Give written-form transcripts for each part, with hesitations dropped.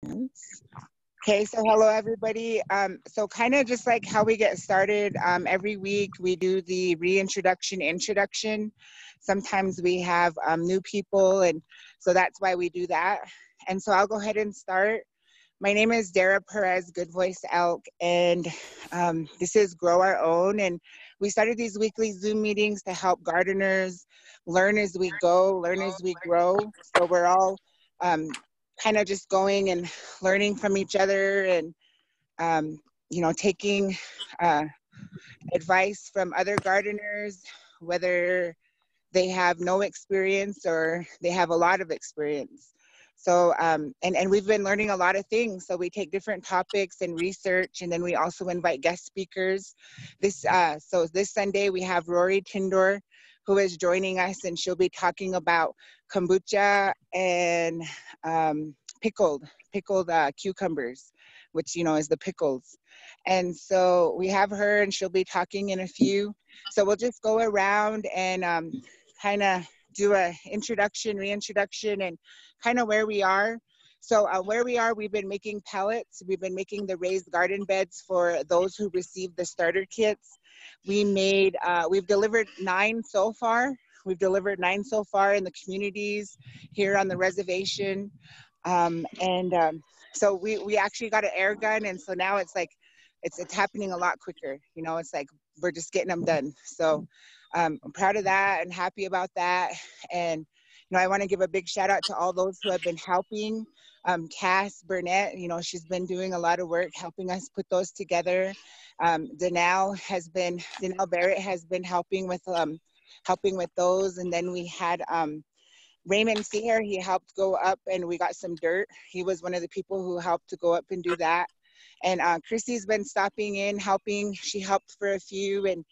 Okay, so hello everybody. So kind of just like how we get started, every week we do the introduction. Sometimes we have new people, and so that's why we do that. And so I'll go ahead and start. My name is Dara Perez, Good Voice Elk, and this is Grow Our Own. And we started these weekly Zoom meetings to help gardeners learn as we go, learn as we grow. So we're all kind of just going and learning from each other, and taking advice from other gardeners, whether they have no experience or they have a lot of experience. So and we've been learning a lot of things. So we take different topics and research, and then we also invite guest speakers. So this Sunday we have Rory Tindor, who is joining us, and she'll be talking about kombucha and pickled cucumbers, which is the pickles. And so we have her, and she'll be talking in a few. So we'll just go around and kind of do a introduction, reintroduction, and kind of where we are. So where we are, we've been making pellets. We've been making the raised garden beds for those who received the starter kits. We've delivered 9 so far. We've delivered 9 so far in the communities here on the reservation. So we actually got an air gun, and so now it's like, it's happening a lot quicker. It's like we're just getting them done. So I'm proud of that and happy about that. And I want to give a big shout out to all those who have been helping. Cass Burnett, she's been doing a lot of work helping us put those together. Danelle Barrett has been helping with those. And then we had Raymond Seher. He helped go up, and we got some dirt. He was one of the people who helped to go up and do that. And Chrissy's been stopping in, helping. She helped for a few, and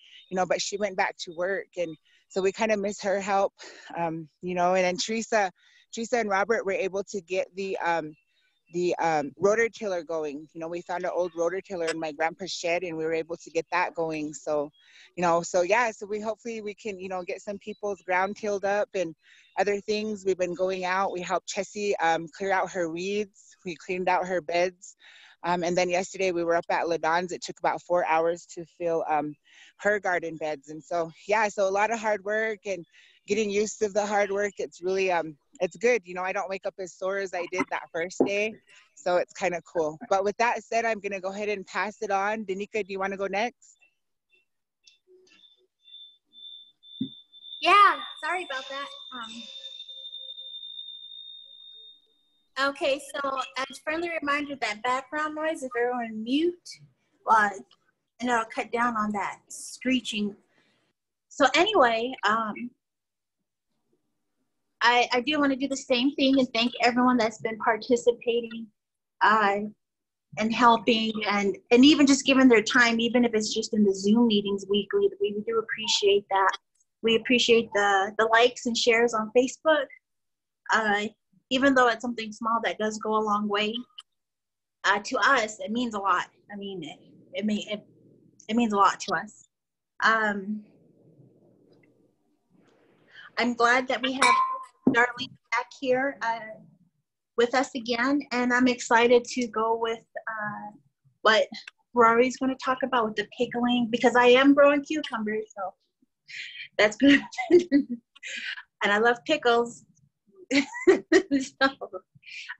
but she went back to work, and so we kind of miss her help. And then Teresa and Robert were able to get the rotor tiller going. We found an old rotor tiller in my grandpa's shed, and we were able to get that going. So so we hopefully we can get some people's ground tilled up and other things. We've been going out. We helped Chessie clear out her weeds. We cleaned out her beds. And then yesterday we were up at Ladon's. It took about 4 hours to fill her garden beds. And so so a lot of hard work and getting used to the hard work. It's really it's good. I don't wake up as sore as I did that first day, so it's kind of cool. But with that said, I'm gonna go ahead and pass it on. Danica, do you want to go next? Yeah, sorry about that. Okay, so as a friendly reminder, that background noise, if everyone mute, and I'll cut down on that screeching. So anyway, I do want to do the same thing and thank everyone that's been participating and helping and even just giving their time, even if it's just in the Zoom meetings weekly. We do appreciate that. We appreciate the likes and shares on Facebook. Even though it's something small, that does go a long way. To us, it means a lot. I mean, it means a lot to us. I'm glad that we have Darlene back here with us again, and I'm excited to go with what Rory's going to talk about with the pickling, because I am growing cucumbers, so that's good. And I love pickles. So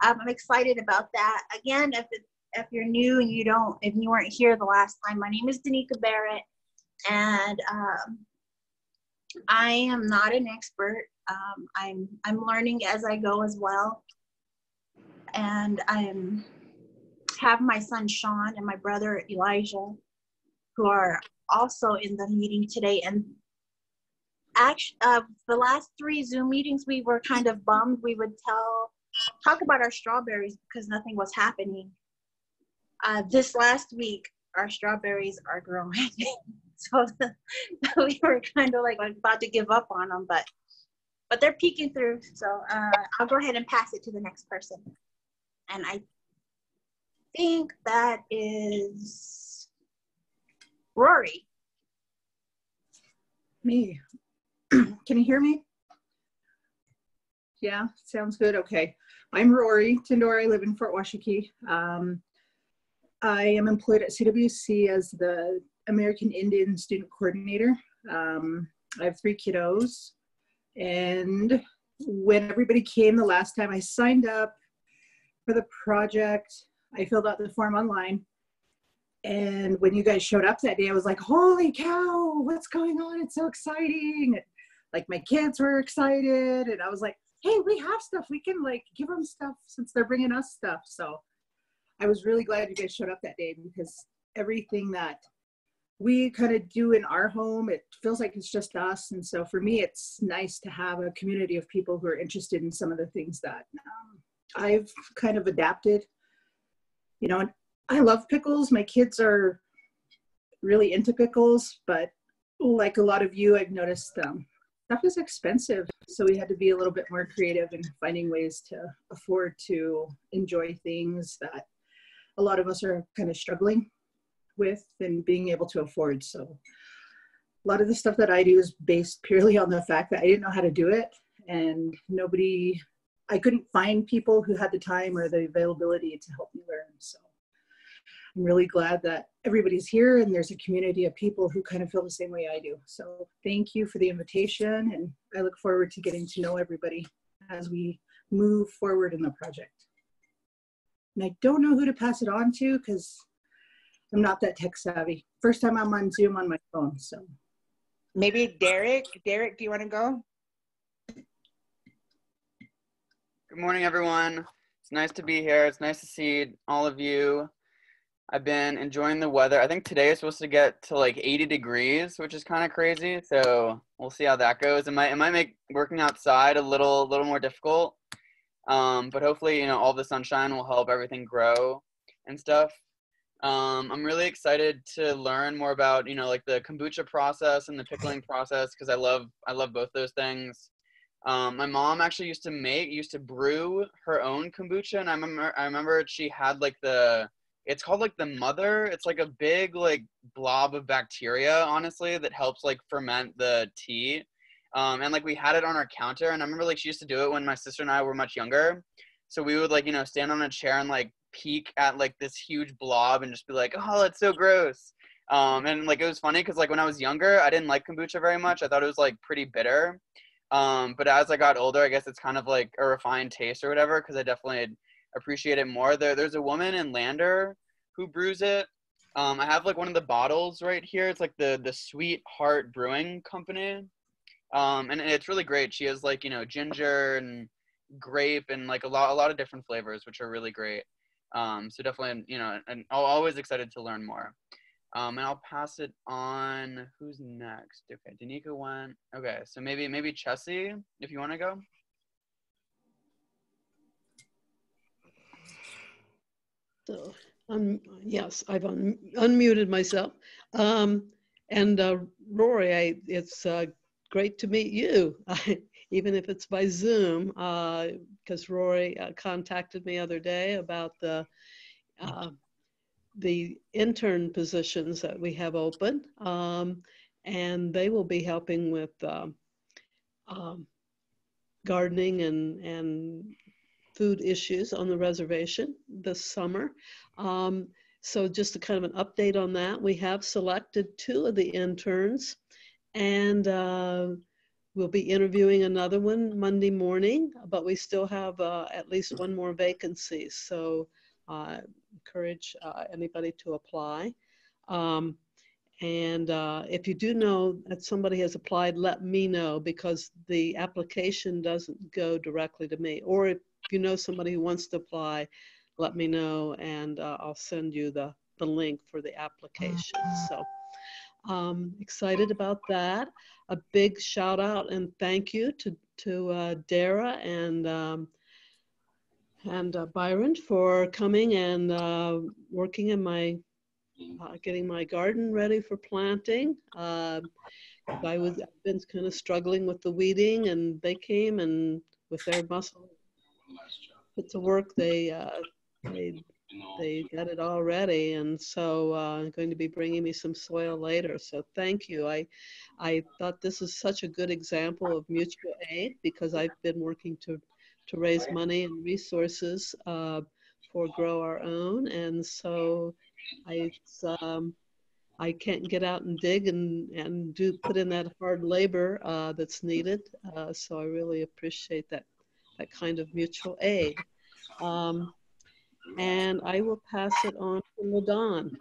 I'm excited about that. Again, if you're new and if you weren't here the last time, my name is Danica Barrett, and I am not an expert. I'm learning as I go as well, and I have my son Sean and my brother Elijah, who are also in the meeting today. And actually, the last 3 Zoom meetings, we were kind of bummed. We would talk about our strawberries because nothing was happening. This last week, our strawberries are growing. So we were kind of like about to give up on them, but they're peeking through. So I'll go ahead and pass it to the next person. And I think that is Rory. Me. Can you hear me? Yeah, sounds good. Okay. I'm Rory Tindor. I live in Fort Washakie. I am employed at CWC as the American Indian Student Coordinator. I have 3 kiddos. And when everybody came the last time, I signed up for the project. I filled out the form online. And when you guys showed up that day, I was like, holy cow, what's going on? It's so exciting. Like my kids were excited. And I was like, hey, we have stuff. We can like give them stuff since they're bringing us stuff. So I was really glad you guys showed up that day, because everything that we kind of do in our home, it feels like it's just us. And so for me, it's nice to have a community of people who are interested in some of the things that I've kind of adapted. You know, I love pickles. My kids are really into pickles, but like a lot of you, I've noticed stuff is expensive. So we had to be a little bit more creative in finding ways to afford to enjoy things that a lot of us are kind of struggling with and being able to afford. So a lot of the stuff that I do is based purely on the fact that I didn't know how to do it, and I couldn't find people who had the time or the availability to help me learn. So I'm really glad that everybody's here and there's a community of people who kind of feel the same way I do. So thank you for the invitation, and I look forward to getting to know everybody as we move forward in the project. And I don't know who to pass it on to because I'm not that tech savvy. First time I'm on Zoom on my phone, so. Maybe Derek. Derek, do you want to go? Good morning, everyone. It's nice to be here. It's nice to see all of you. I've been enjoying the weather. I think today is supposed to get to like 80 degrees, which is kind of crazy. So we'll see how that goes. It might make working outside a little more difficult. But hopefully, you know, all the sunshine will help everything grow and stuff. I'm really excited to learn more about, you know, like the kombucha process and the pickling process, because I love both those things. My mom actually used to brew her own kombucha, and I remember she had like it's called like the mother. It's like a big like blob of bacteria, honestly, that helps like ferment the tea. And like we had it on our counter, and I remember like she used to do it when my sister and I were much younger. So we would like, you know, stand on a chair and like peek at like this huge blob and just be like, oh, it's so gross. And like it was funny because like when I was younger, I didn't like kombucha very much. I thought it was like pretty bitter. But as I got older, I guess it's kind of like a refined taste or whatever, because I definitely appreciate it more. There's a woman in Lander who brews it. I have like one of the bottles right here. It's like the Sweet Heart Brewing Company. And it's really great. She has like, you know, ginger and grape and like a lot of different flavors, which are really great. So definitely, you know, and I'm always excited to learn more. And I'll pass it on. Who's next? Okay, Danica went. Okay, so maybe Chessie, if you want to go. So, yes, I've unmuted myself. Rory, it's great to meet you, even if it's by Zoom, because Rory contacted me the other day about the intern positions that we have open, and they will be helping with gardening and food issues on the reservation this summer. So just a kind of an update on that. We have selected 2 of the interns, and we'll be interviewing another one Monday morning, but we still have at least 1 more vacancy. So encourage anybody to apply. If you do know that somebody has applied, let me know, because the application doesn't go directly to me. Or if you know somebody who wants to apply, let me know, and I'll send you the link for the application. So excited about that. A big shout out and thank you to Dara and Byron for coming and working in my getting my garden ready for planting. I've been kind of struggling with the weeding, and they came and with their muscle put to work, they got it all ready, and so going to be bringing me some soil later. So thank you. I thought this is such a good example of mutual aid, because I've been working to to raise money and resources for Grow Our Own. And so I can't get out and dig and put in that hard labor that's needed. So I really appreciate that kind of mutual aid. And I will pass it on to LaDawn.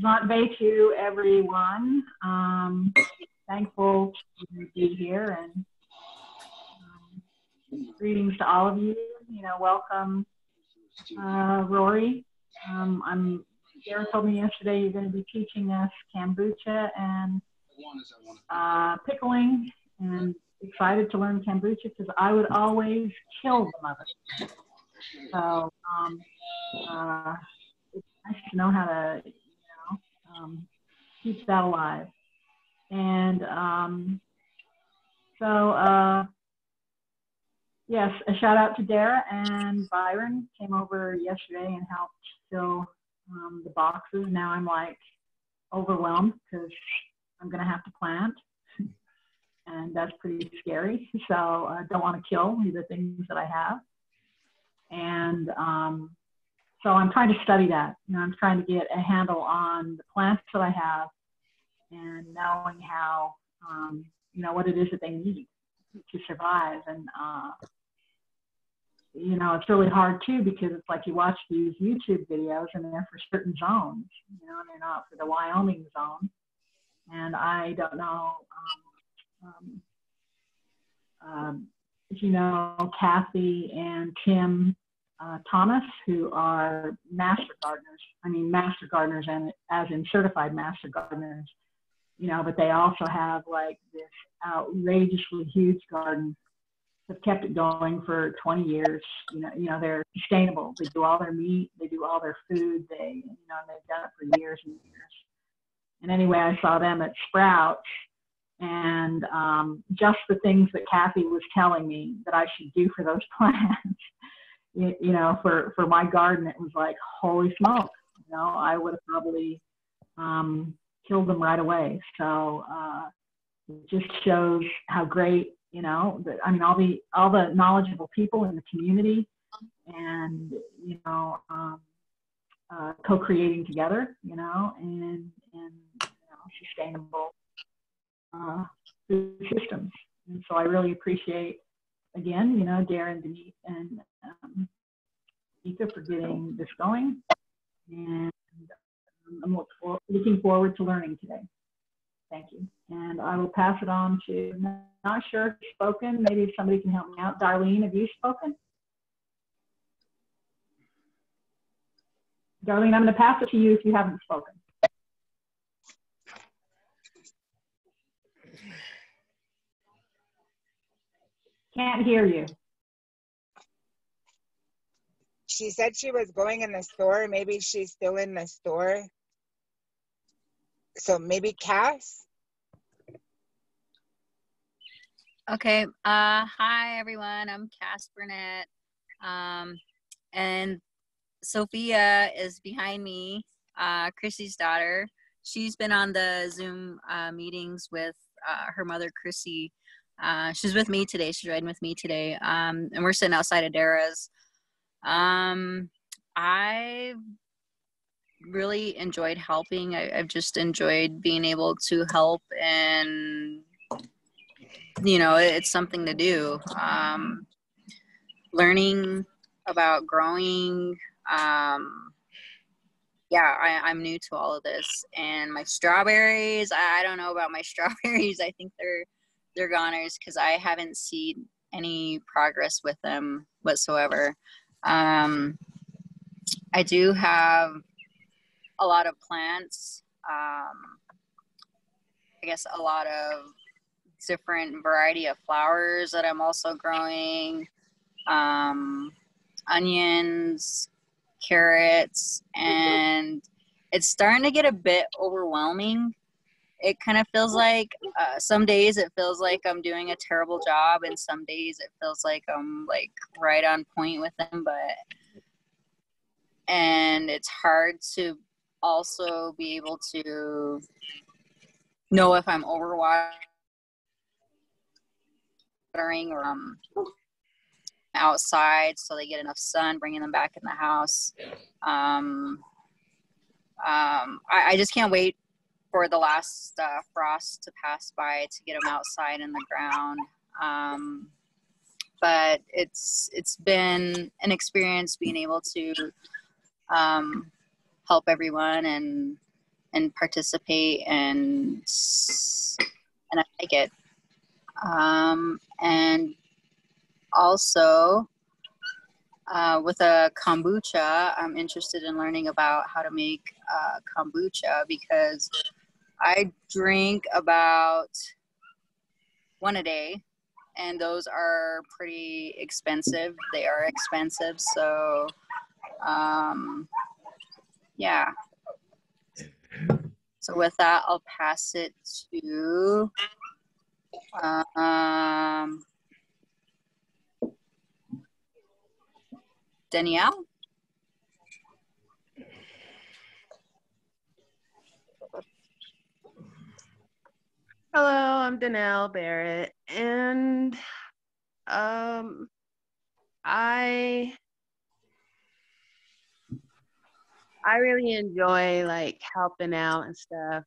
Namaste to everyone. Thankful to be here, and greetings to all of you. Welcome, Rory. Darren told me yesterday you're going to be teaching us kombucha and pickling, and excited to learn kombucha because I would always kill the mother. So it's nice to know how to, keep that alive. And yes, a shout out to Dara and Byron came over yesterday and helped fill the boxes. Now I'm like overwhelmed because I'm going to have to plant, and that's pretty scary. So I don't want to kill the things that I have. And so I'm trying to study that. I'm trying to get a handle on the plants that I have and knowing how, what it is that they need to survive. And, it's really hard too, because it's like you watch these YouTube videos and they're for certain zones, and they're not for the Wyoming zone. And I don't know, Kathy and Tim Thomas, who are master gardeners, and as in certified master gardeners, but they also have like this outrageously huge garden. Have kept it going for 20 years. They're sustainable. They do all their meat, they do all their food. They've done it for years and years. And anyway, I saw them at Sprouts, and just the things that Kathy was telling me that I should do for those plants, for my garden, it was like, holy smoke, I would have probably killed them right away. So it just shows how great, all the knowledgeable people in the community, and co-creating together, and sustainable food systems. And so I really appreciate, again, Darren, Denise, and Ika for getting this going, and I'm looking forward to learning today. Thank you. And I will pass it on to, not sure if you've spoken, maybe somebody can help me out. Darlene, have you spoken? Darlene, I'm going to pass it to you if you haven't spoken. Can't hear you. She said she was going in the store. Maybe she's still in the store. So maybe Cass? Okay. Hi, everyone. I'm Cass Burnett. And Sophia is behind me, Chrissy's daughter. She's been on the Zoom meetings with her mother, Chrissy. She's with me today. She's riding with me today. And we're sitting outside of Dara's. I've really enjoyed helping. I've just enjoyed being able to help, and it's something to do. Learning about growing, I'm new to all of this. And my strawberries, I don't know about my strawberries. I think they're goners because I haven't seen any progress with them whatsoever. I do have a lot of plants, I guess a lot of different variety of flowers that I'm also growing, onions, carrots, and it's starting to get a bit overwhelming. It kind of feels like some days it feels like I'm doing a terrible job, and some days it feels like I'm like right on point with them, and it's hard to also be able to know if I'm overwatering or outside so they get enough sun, bringing them back in the house. I just can't wait for the last frost to pass by to get them outside in the ground. But it's been an experience being able to help everyone and participate, and I like it. And also with a kombucha, I'm interested in learning about how to make kombucha, because I drink about one a day, and those are pretty expensive. They are expensive. So, yeah. So with that, I'll pass it to Danielle. Hello, I'm Danelle Barrett, and I really enjoy like helping out and stuff,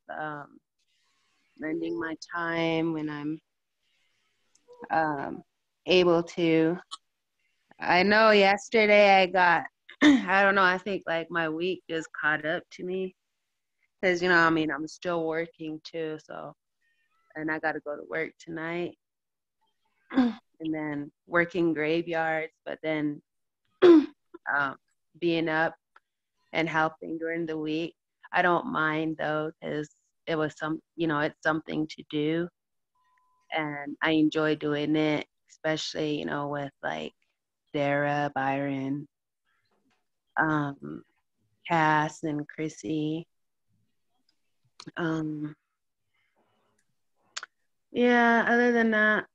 lending my time when I'm able to. I know yesterday I got, I don't know, I think like my week just caught up to me, because I mean, I'm still working too, so, and I got to go to work tonight. And then working graveyards, but then being up and helping during the week. I don't mind though, because it was it's something to do, and I enjoy doing it, especially with like Dara, Byron, Cass, and Chrissy. Yeah, other than that,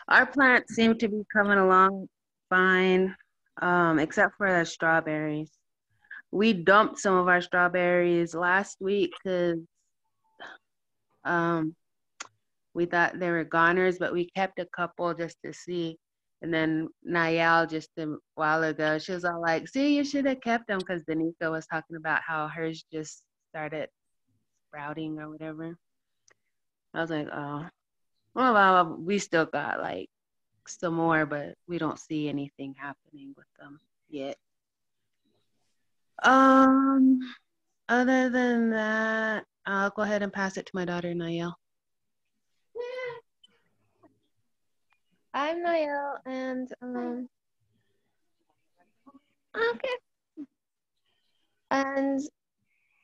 our plants seem to be coming along fine, except for the strawberries. We dumped some of our strawberries last week because we thought they were goners, but we kept a couple just to see. And then Nayel just a while ago, she was all like, see, you should have kept them, because Danica was talking about how hers just started sprouting or whatever. I was like, oh, well, we still got like some more, but we don't see anything happening with them yet. Other than that, I'll go ahead and pass it to my daughter, Nayel. I'm Nayel, and okay. And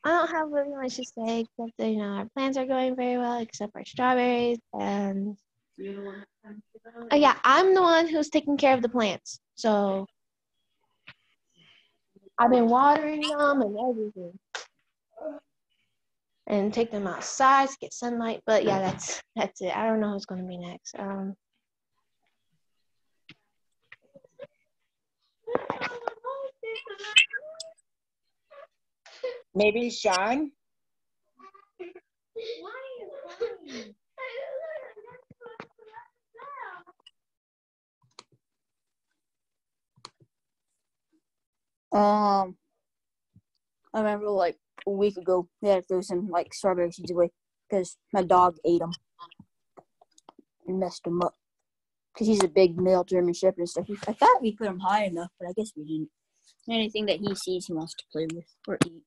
I don't have really much to say except that our plants are going very well, except for strawberries. And yeah, I'm the one who's taking care of the plants, so I've been watering them and everything, and take them outside to get sunlight. But yeah, that's it. I don't know who's gonna be next. Maybe Sean? I remember like a week ago, we had to throw some like strawberry seeds away because my dog ate them and messed them up. Because he's a big male German Shepherd and stuff. I thought we put him high enough, but I guess we didn't. Anything that he sees, he wants to play with or eat.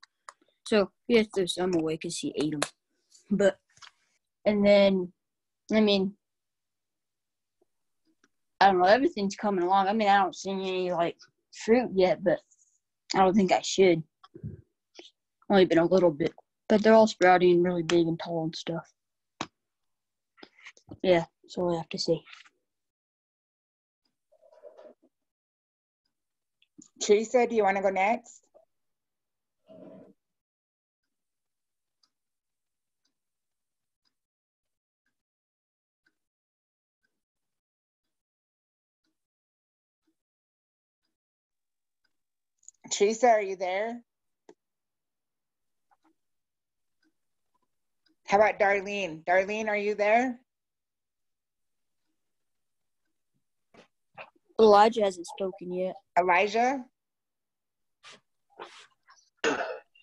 So we had to throw some away because he ate them. But, and then, I mean, I don't know, everything's coming along. I mean, I don't see any like fruit yet, but I don't think I should. Only been a little bit, but they're all sprouting really big and tall and stuff. Yeah, that's all I have to say. Teresa, do you want to go next? Teresa, are you there? How about Darlene? Darlene, are you there? Elijah hasn't spoken yet. Elijah?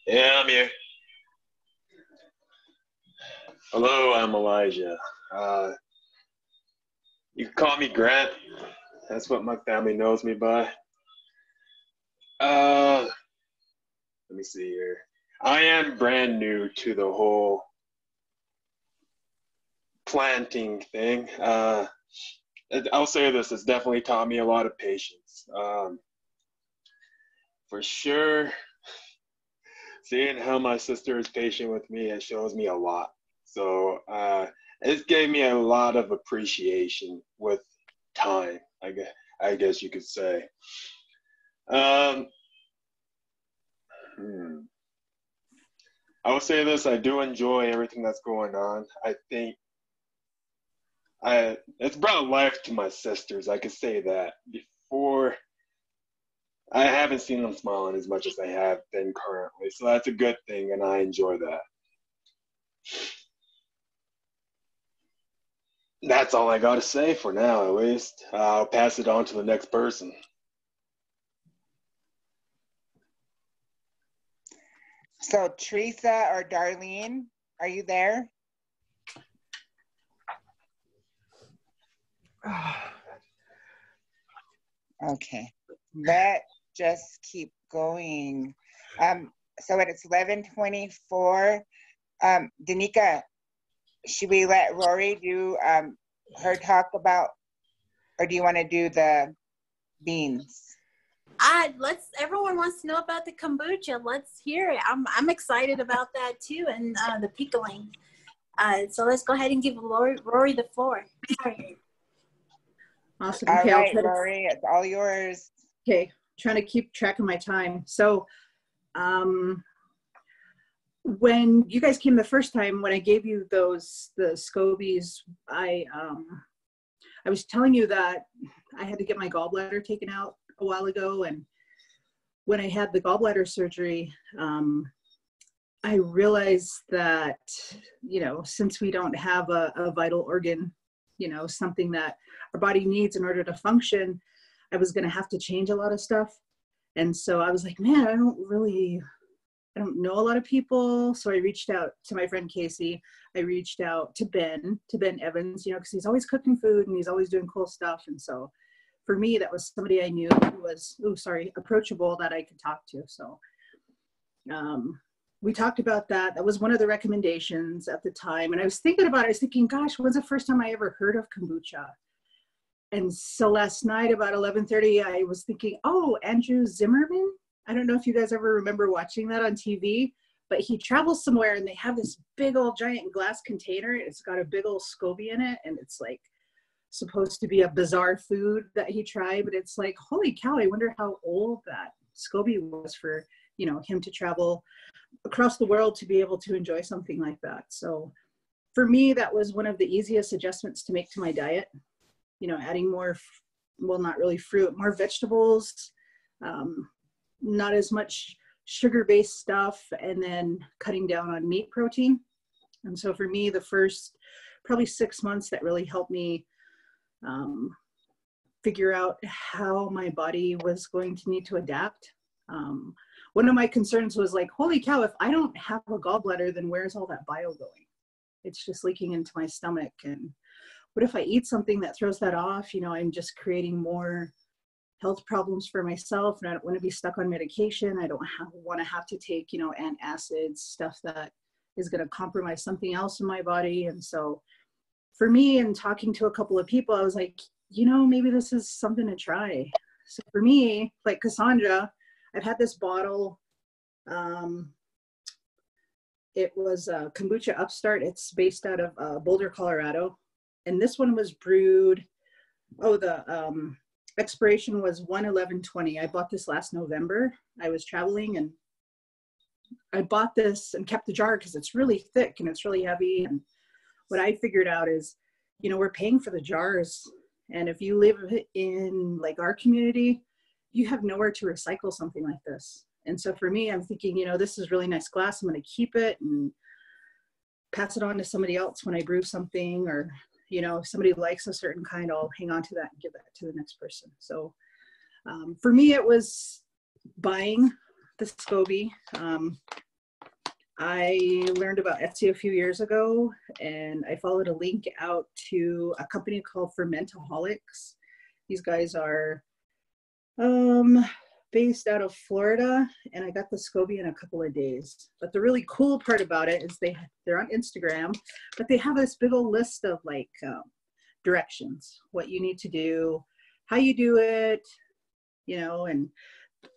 Yeah, I'm here. Hello, I'm Elijah. You can call me Grant. That's what my family knows me by. Let me see here. I am brand new to the whole planting thing. I'll say this, it's definitely taught me a lot of patience. For sure, seeing how my sister is patient with me, it shows me a lot. So it gave me a lot of appreciation with time, I guess you could say. I will say this, I do enjoy everything that's going on. I think it's brought life to my sisters, I could say that. Before, I haven't seen them smiling as much as I have been currently, so that's a good thing, and I enjoy that. That's all I got to say for now, at least. I'll pass it on to the next person. So Teresa or Darlene, are you there? Okay, let's just keep going. So it's 11:24. Danica, should we let Rory do her talk about, or do you want to do the beans? Everyone wants to know about the kombucha. Let's hear it. I'm excited about that too, and the pickling. So let's go ahead and give Rory the floor. Sorry. Awesome. All Okay, right, Rory, it's all yours. Okay, trying to keep track of my time. So when you guys came the first time, when I gave you the scobies, I was telling you that I had to get my gallbladder taken out a while ago, and when I had the gallbladder surgery, I realized that, since we don't have a vital organ, something that our body needs in order to function, I was going to have to change a lot of stuff. And so I was like, man, I don't know a lot of people. So I reached out to my friend Casey. I reached out to Ben Evans, because he's always cooking food and he's always doing cool stuff. And so for me, that was somebody I knew who was, approachable, that I could talk to. So we talked about that. That was one of the recommendations at the time. And I was thinking about it. I was thinking, gosh, when's the first time I ever heard of kombucha? And so last night about 11:30, I was thinking, oh, Andrew Zimmerman. I don't know if you guys ever remember watching that on TV, but he travels somewhere and they have this big old giant glass container. It's got a big old SCOBY in it. And it's like supposed to be a bizarre food that he tried, but it's like, holy cow, I wonder how old that SCOBY was for, him to travel across the world to be able to enjoy something like that. So for me, that was one of the easiest adjustments to make to my diet, adding more, not really fruit, more vegetables, not as much sugar-based stuff, and then cutting down on meat protein. And so for me, the first probably 6 months, that really helped me figure out how my body was going to need to adapt. One of my concerns was like, holy cow, if I don't have a gallbladder, then where's all that bile going? It's just leaking into my stomach. And what if I eat something that throws that off? I'm just creating more health problems for myself, and I don't want to be stuck on medication. I don't want to have to take, antacids, stuff that is going to compromise something else in my body. And so for me, and talking to a couple of people, I was like, maybe this is something to try. So for me, like Cassandra, I've had this bottle. It was Kombucha Upstart. It's based out of Boulder, Colorado. And this one was brewed, the expiration was 1/11/20. I bought this last November. I was traveling and I bought this and kept the jar because it's really thick and it's really heavy. And what I figured out is, we're paying for the jars. And if you live in like our community, you have nowhere to recycle something like this. And so for me, I'm thinking, this is really nice glass. I'm going to keep it. And pass it on to somebody else when I brew something, or, you know, if somebody likes a certain kind, I'll hang on to that and give that to the next person. So for me, it was buying the SCOBY. I learned about Etsy a few years ago, and I followed a link out to a company called Fermentaholics. These guys are based out of Florida, and I got the SCOBY in a couple of days. But the really cool part about it is they're on Instagram, but they have this big old list of like directions, what you need to do, how you do it, you know. And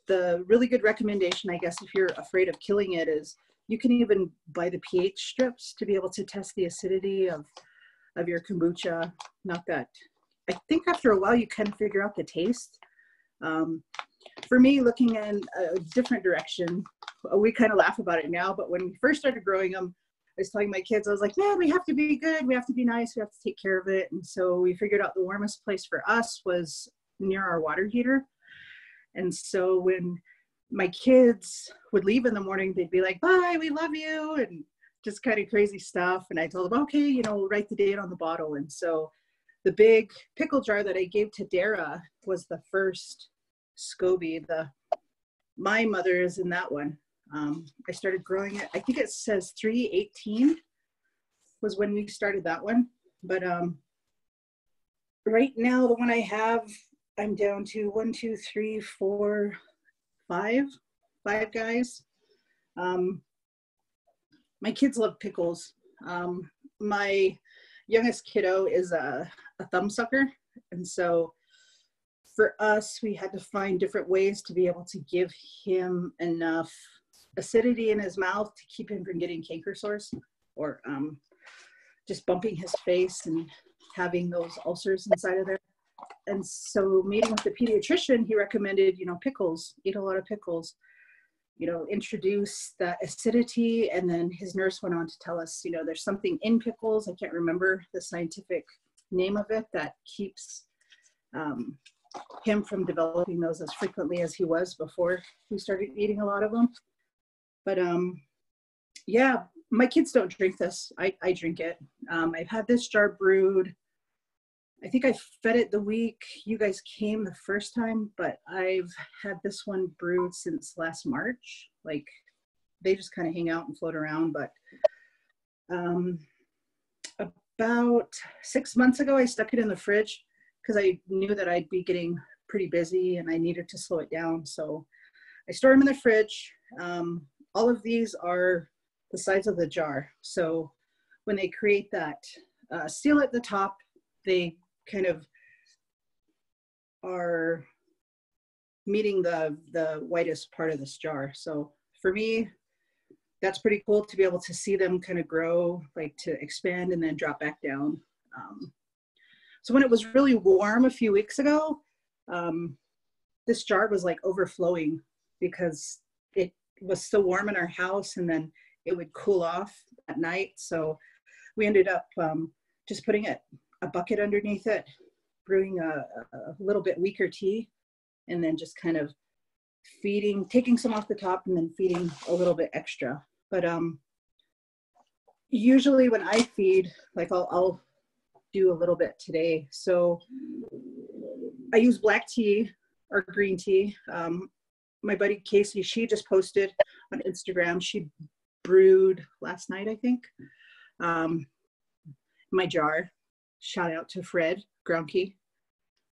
the really good recommendation, I guess, if you're afraid of killing it, is you can even buy the pH strips to be able to test the acidity of your kombucha. Not that, I think after a while you kind of figure out the taste. For me, looking in a different direction, we kind of laugh about it now, but when we first started growing them, I was telling my kids, I was like, man, we have to be good, we have to be nice, we have to take care of it. And so we figured out the warmest place for us was near our water heater. And so when my kids would leave in the morning, they'd be like, bye, we love you, and just kind of crazy stuff. And I told them, okay, you know, we'll write the date on the bottle. And so the big pickle jar that I gave to Dara was the first SCOBY. My mother is in that one. I started growing it, I think it says 318 was when we started that one. But right now, the one I have, I'm down to 1, 2, 3, 4, 5 guys. My kids love pickles. My youngest kiddo is a thumbsucker, and so for us, we had to find different ways to be able to give him enough acidity in his mouth to keep him from getting canker sores, or just bumping his face and having those ulcers inside of there. And so meeting with the pediatrician, he recommended, you know, pickles, eat a lot of pickles, you know, introduce that acidity. And then his nurse went on to tell us, you know, there's something in pickles, I can't remember the scientific name of it, that keeps him from developing those as frequently as he was before we started eating a lot of them. But yeah, my kids don't drink this. I drink it. I've had this jar brewed. I think I fed it the week you guys came the first time, but I've had this one brewed since last March. Like, they just kind of hang out and float around. But about 6 months ago, I stuck it in the fridge because I knew that I'd be getting pretty busy and I needed to slow it down. So I store them in the fridge. All of these are the size of the jar. So when they create that seal at the top, they kind of are meeting the widest part of this jar. So for me, that's pretty cool to be able to see them kind of grow, like to expand and then drop back down. So when it was really warm a few weeks ago, this jar was like overflowing because it was so warm in our house, and then it would cool off at night. So we ended up just putting a bucket underneath it, brewing a little bit weaker tea, and then just kind of feeding, taking some off the top and then feeding a little bit extra. But usually when I feed, like I'll do a little bit today. So I use black tea or green tea. My buddy Casey, she just posted on Instagram, she brewed last night, I think, my jar. Shout out to Fred Grumke,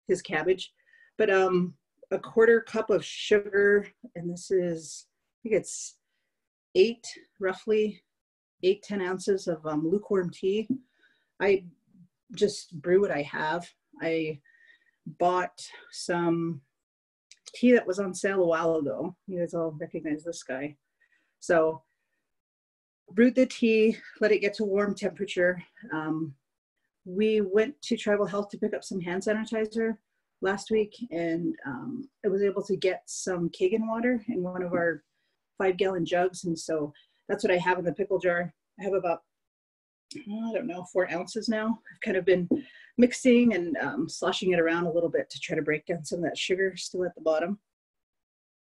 his cabbage. But a quarter cup of sugar, and this is, I think it's roughly 8-10 ounces of lukewarm tea. I just brew what I have. I bought some tea that was on sale a while ago. You guys all recognize this guy. So brewed the tea, let it get to warm temperature. We went to Tribal Health to pick up some hand sanitizer last week, and I was able to get some Kangen water in one of our 5-gallon jugs. And so that's what I have in the pickle jar. I have about, I don't know, 4 ounces now. I've kind of been mixing and sloshing it around a little bit to try to break down some of that sugar still at the bottom.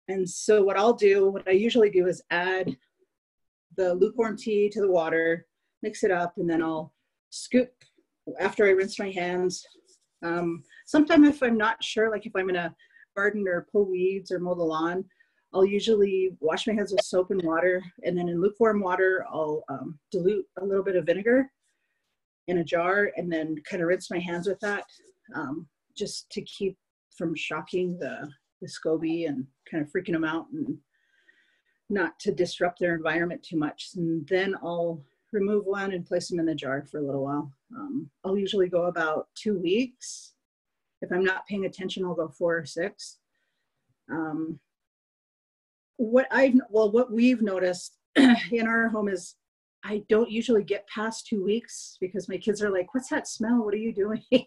And so what I usually do is add the lukewarm tea to the water, mix it up, and then I'll scoop after I rinse my hands. Sometimes if I'm not sure, like if I'm in a garden or pull weeds or mow the lawn, I'll usually wash my hands with soap and water, and then in lukewarm water, I'll dilute a little bit of vinegar in a jar and then kind of rinse my hands with that, just to keep from shocking the SCOBY and kind of freaking them out, and not to disrupt their environment too much. And then I'll remove one and place them in the jar for a little while. I'll usually go about 2 weeks. If I'm not paying attention, I'll go 4 or 6. What we've noticed in our home is I don't usually get past 2 weeks because my kids are like, "What's that smell? What are you doing?" And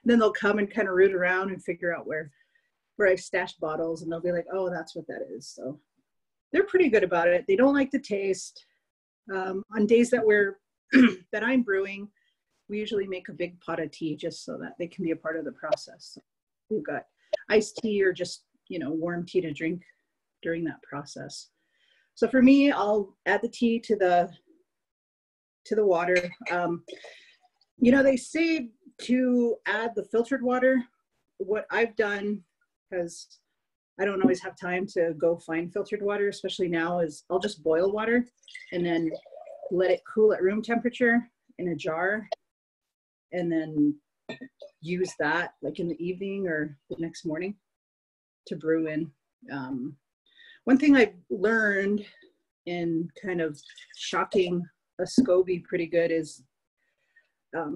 then they'll come and kind of root around and figure out where I've stashed bottles, and they'll be like, "Oh, that's what that is." So they're pretty good about it. They don't like the taste. On days that that I'm brewing, we usually make a big pot of tea just so that they can be a part of the process. So we've got iced tea or just, warm tea to drink during that process. So for me, I'll add the tea to the water. They say to add the filtered water. What I've done, because I don't always have time to go find filtered water, especially now, is I'll just boil water and then let it cool at room temperature in a jar, and then use that like in the evening or the next morning to brew in. One thing I've learned in kind of shocking a SCOBY pretty good is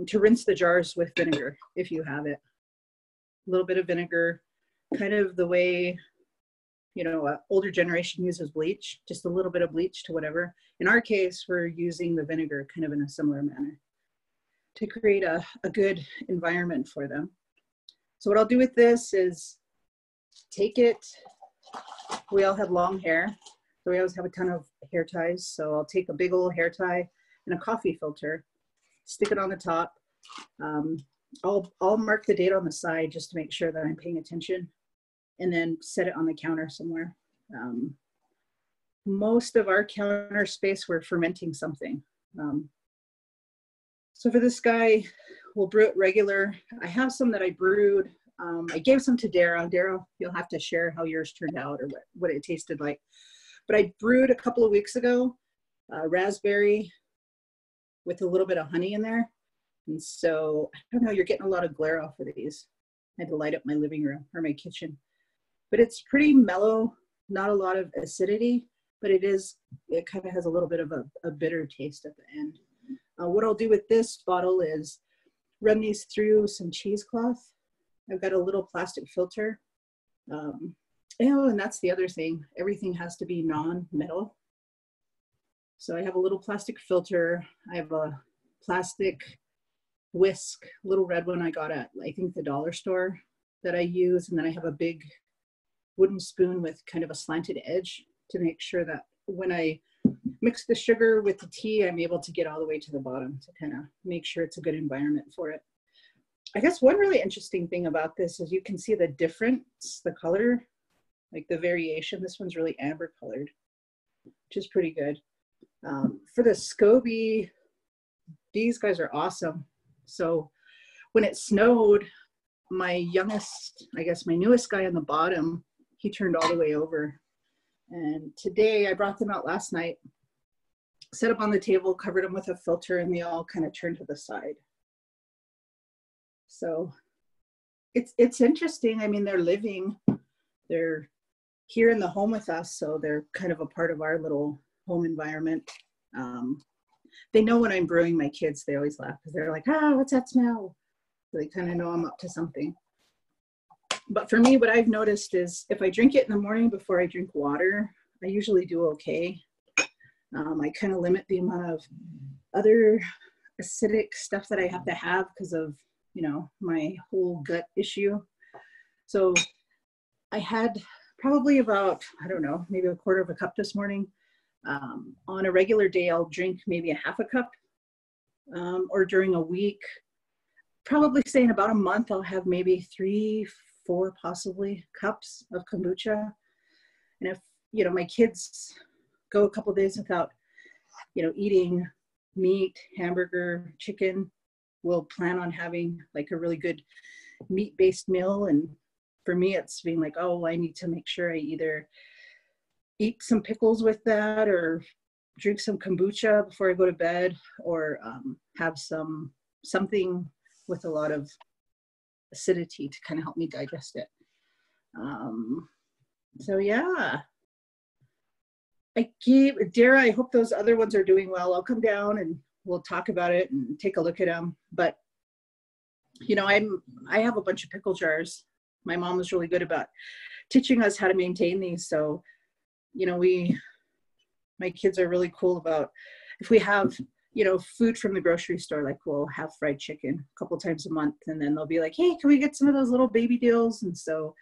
to rinse the jars with vinegar if you have it. A little bit of vinegar, kind of the way older generation uses bleach, just a little bit of bleach to whatever. In our case, we're using the vinegar kind of in a similar manner to create a good environment for them. So what I'll do with this is take it, we all have long hair, so we always have a ton of hair ties. So I'll take a big old hair tie and a coffee filter, stick it on the top. I'll mark the date on the side just to make sure that I'm paying attention, and then set it on the counter somewhere. Most of our counter space, we're fermenting something. So for this guy, we'll brew it regular. I have some that I brewed. I gave some to Dara. Dara, you'll have to share how yours turned out or what it tasted like. But I brewed a couple of weeks ago, raspberry with a little bit of honey in there. And so, I don't know, you're getting a lot of glare off of these. I had to light up my living room or my kitchen. But it's pretty mellow, not a lot of acidity, but it kind of has a little bit of a bitter taste at the end. What I'll do with this bottle is run these through some cheesecloth. I've got a little plastic filter. And that's the other thing. Everything has to be non-metal. So I have a little plastic filter. I have a plastic whisk, little red one I got at, I think, the dollar store that I use. And then I have a big wooden spoon with kind of a slanted edge to make sure that when I mix the sugar with the tea, I'm able to get all the way to the bottom to kind of make sure it's a good environment for it. I guess one really interesting thing about this is you can see the difference, the color, like the variation. This one's really amber colored, which is pretty good. For the SCOBY, these guys are awesome. So when it snowed, my youngest, I guess my newest guy on the bottom, he turned all the way over. And today I brought them out last night, set up on the table, covered them with a filter, and they all kind of turned to the side. So it's interesting. I mean, they're living, they're here in the home with us, so they're kind of a part of our little home environment. They know when I'm brewing, my kids, they always laugh because they're like, what's that smell? So they kind of know I'm up to something. But for me, what I've noticed is if I drink it in the morning before I drink water, I usually do okay. I kind of limit the amount of other acidic stuff that I have to have because of, my whole gut issue. So I had probably about, I don't know, maybe a quarter of a cup this morning. On a regular day, I'll drink maybe a half a cup, or during a week, probably say in about a month, I'll have maybe 3, 4 possibly cups of kombucha. And if, my kids go a couple of days without, eating meat, hamburger, chicken. We'll plan on having like a really good meat-based meal. And for me, it's being like, oh, I need to make sure I either eat some pickles with that or drink some kombucha before I go to bed, or have something with a lot of acidity to kind of help me digest it. So yeah, Dara, I hope those other ones are doing well. I'll come down and we'll talk about it and take a look at them. But you know, I have a bunch of pickle jars. My mom was really good about teaching us how to maintain these. So, you know, my kids are really cool about, if we have, you know, food from the grocery store, like we'll have fried chicken a couple times a month, and then they'll be like, hey, can we get some of those little baby deals? And so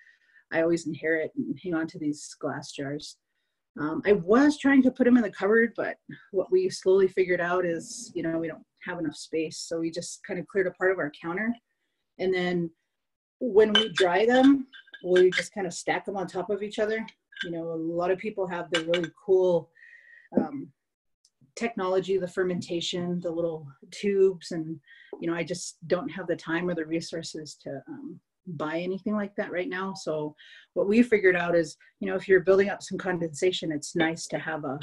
I always inherit and hang on to these glass jars. I was trying to put them in the cupboard, but what we slowly figured out is, you know, we don't have enough space. So we just kind of cleared a part of our counter. And then when we dry them, we just kind of stack them on top of each other. You know, a lot of people have the really cool technology, the fermentation, the little tubes. And, you know, I just don't have the time or the resources to buy anything like that right now. So what we figured out is, you know, if you're building up some condensation, it's nice to have a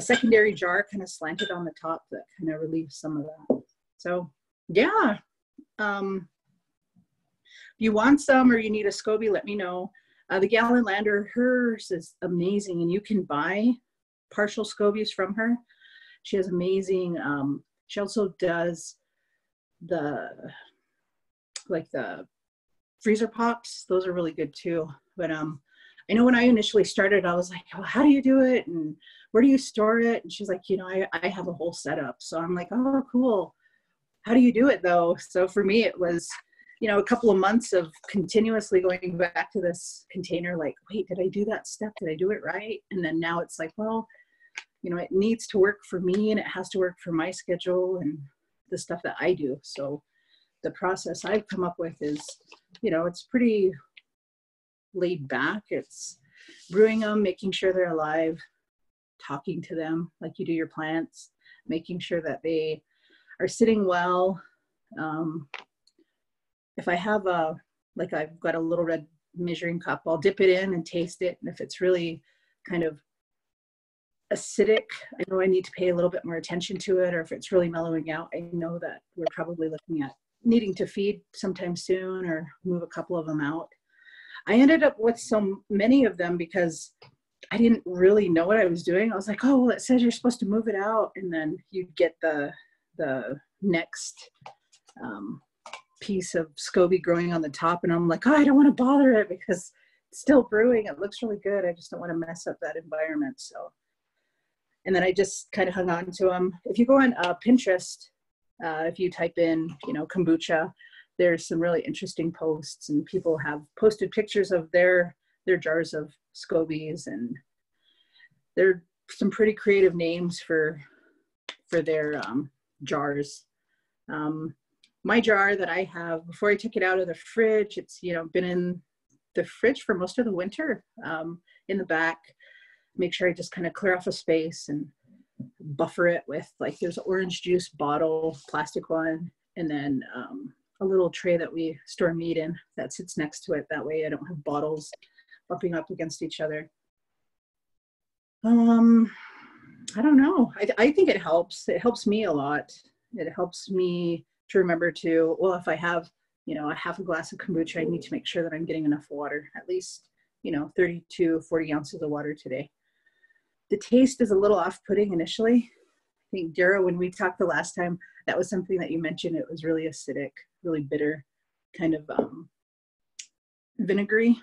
secondary jar kind of slanted on the top that kind of relieves some of that. So yeah, if you want some or you need a SCOBY, let me know. The Gallon Lander, hers is amazing, and you can buy partial SCOBYs from her. She has amazing, she also does the freezer pops. Those are really good too. But I know when I initially started, I was like, well, how do you do it? And where do you store it? And she's like, you know, I have a whole setup. So I'm like, oh, cool. How do you do it though? So for me, it was, you know, a couple of months of continuously going back to this container, like, wait, did I do that step? Did I do it right? And then now it's like, well, you know, it needs to work for me, and it has to work for my schedule and the stuff that I do. So the process I've come up with is, you know, it's pretty laid back. It's brewing them, making sure they're alive, talking to them like you do your plants, making sure that they are sitting well. If I have I've got a little red measuring cup, I'll dip it in and taste it. And if it's really kind of acidic, I know I need to pay a little bit more attention to it. Or if it's really mellowing out, I know that we're probably looking at needing to feed sometime soon or move a couple of them out. I ended up with so many of them because I didn't really know what I was doing. I was like, oh, well, it says you're supposed to move it out. And then you get the next piece of SCOBY growing on the top. And I'm like, oh, I don't want to bother it because it's still brewing. It looks really good. I just don't want to mess up that environment. So, and then I just kind of hung on to them. If you go on Pinterest, if you type in, you know, kombucha, there's some really interesting posts, and people have posted pictures of their jars of SCOBYs, and there are some pretty creative names for their jars. My jar that I have, before I took it out of the fridge, it's, you know, been in the fridge for most of the winter, in the back. Make sure I just kind of clear off a space and buffer it with, like, there's an orange juice bottle, plastic one, and then a little tray that we store meat in that sits next to it. That way I don't have bottles bumping up against each other. I don't know. I think it helps. It helps me a lot. It helps me to remember to, well, if I have, you know, a half a glass of kombucha, I need to make sure that I'm getting enough water, at least, you know, 30 to 40 ounces of water today. The taste is a little off-putting initially. I think, Dara, when we talked the last time, that was something that you mentioned. It was really acidic, really bitter, kind of vinegary.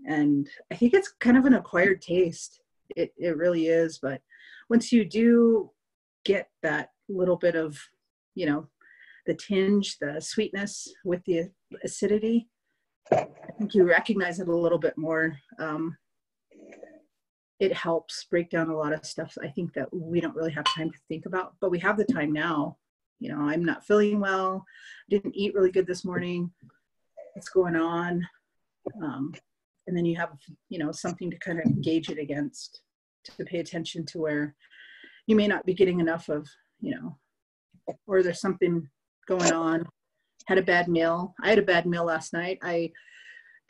And I think it's kind of an acquired taste. It really is. But once you do get that little bit of, you know, the tinge, the sweetness with the acidity, I think you recognize it a little bit more. It helps break down a lot of stuff I think that we don't really have time to think about, but we have the time now. You know, I'm not feeling well, didn't eat really good this morning. What's going on? And then you have, you know, something to kind of gauge it against, to pay attention to where you may not be getting enough of, you know, or there's something going on. Had a bad meal. I had a bad meal last night. I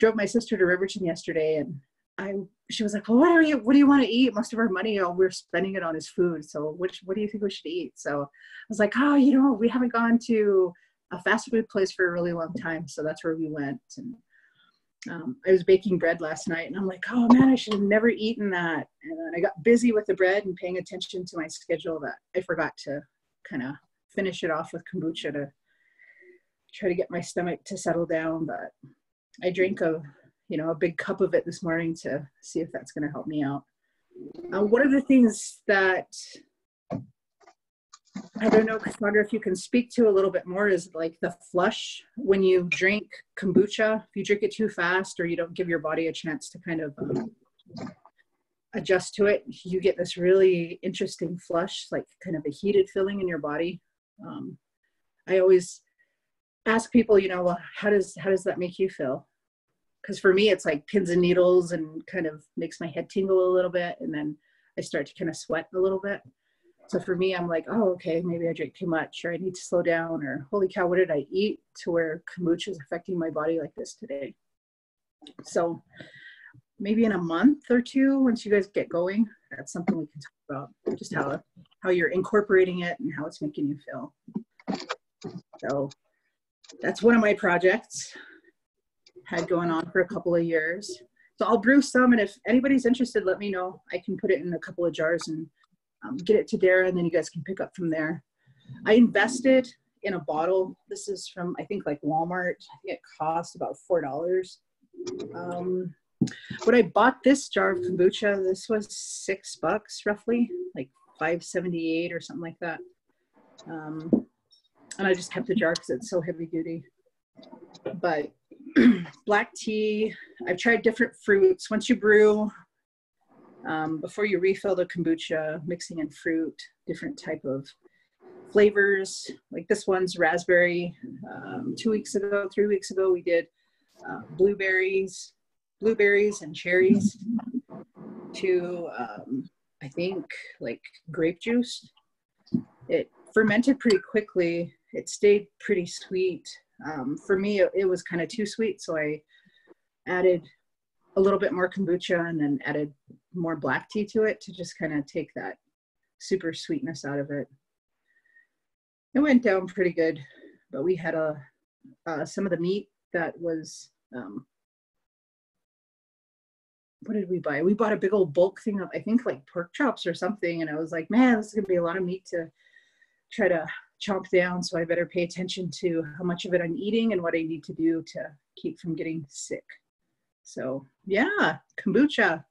drove my sister to Riverton yesterday, and she was like, well, what do you want to eat? Most of our money, we're spending it on his food. So what do you think we should eat? So I was like, oh, we haven't gone to a fast food place for a really long time. So that's where we went. And I was baking bread last night, and I'm like, oh man, I should have never eaten that. And then I got busy with the bread and paying attention to my schedule that I forgot to kind of finish it off with kombucha to try to get my stomach to settle down. But I drank a big cup of it this morning to see if that's going to help me out. One of the things that I don't know, Cassandra, if you can speak to a little bit more is like the flush when you drink kombucha. If you drink it too fast or you don't give your body a chance to kind of adjust to it, you get this really interesting flush, like kind of a heated feeling in your body. I always ask people, well, how does that make you feel? Because for me, it's like pins and needles and kind of makes my head tingle a little bit. And then I start to kind of sweat a little bit. So for me, I'm like, oh, okay, maybe I drank too much, or I need to slow down, or holy cow, what did I eat to where kombucha is affecting my body like this today? So maybe in a month or two, once you guys get going, that's something we can talk about, just how you're incorporating it and how it's making you feel. So that's one of my projects. Had going on for a couple of years. So I'll brew some, and if anybody's interested, let me know. I can put it in a couple of jars and get it to Dara, and then you guys can pick up from there. I invested in a bottle. This is from, I think, like Walmart. I think it cost about $4. When I bought this jar of kombucha, this was $6 roughly, like $5.78 or something like that. And I just kept the jar because it's so heavy duty. But black tea, I've tried different fruits. Once you brew, before you refill the kombucha, mixing in fruit, different type of flavors. Like this one's raspberry. 3 weeks ago, we did blueberries and cherries to, I think, like grape juice. It fermented pretty quickly. It stayed pretty sweet. For me, it was kind of too sweet, so I added a little bit more kombucha and then added more black tea to it to just kind of take that super sweetness out of it. It went down pretty good, but we had some of the meat that was, what did we buy? We bought a big old bulk thing of, I think, like pork chops or something, and I was like, man, this is gonna be a lot of meat to try to chomp down, so I better pay attention to how much of it I'm eating and what I need to do to keep from getting sick. So yeah, kombucha.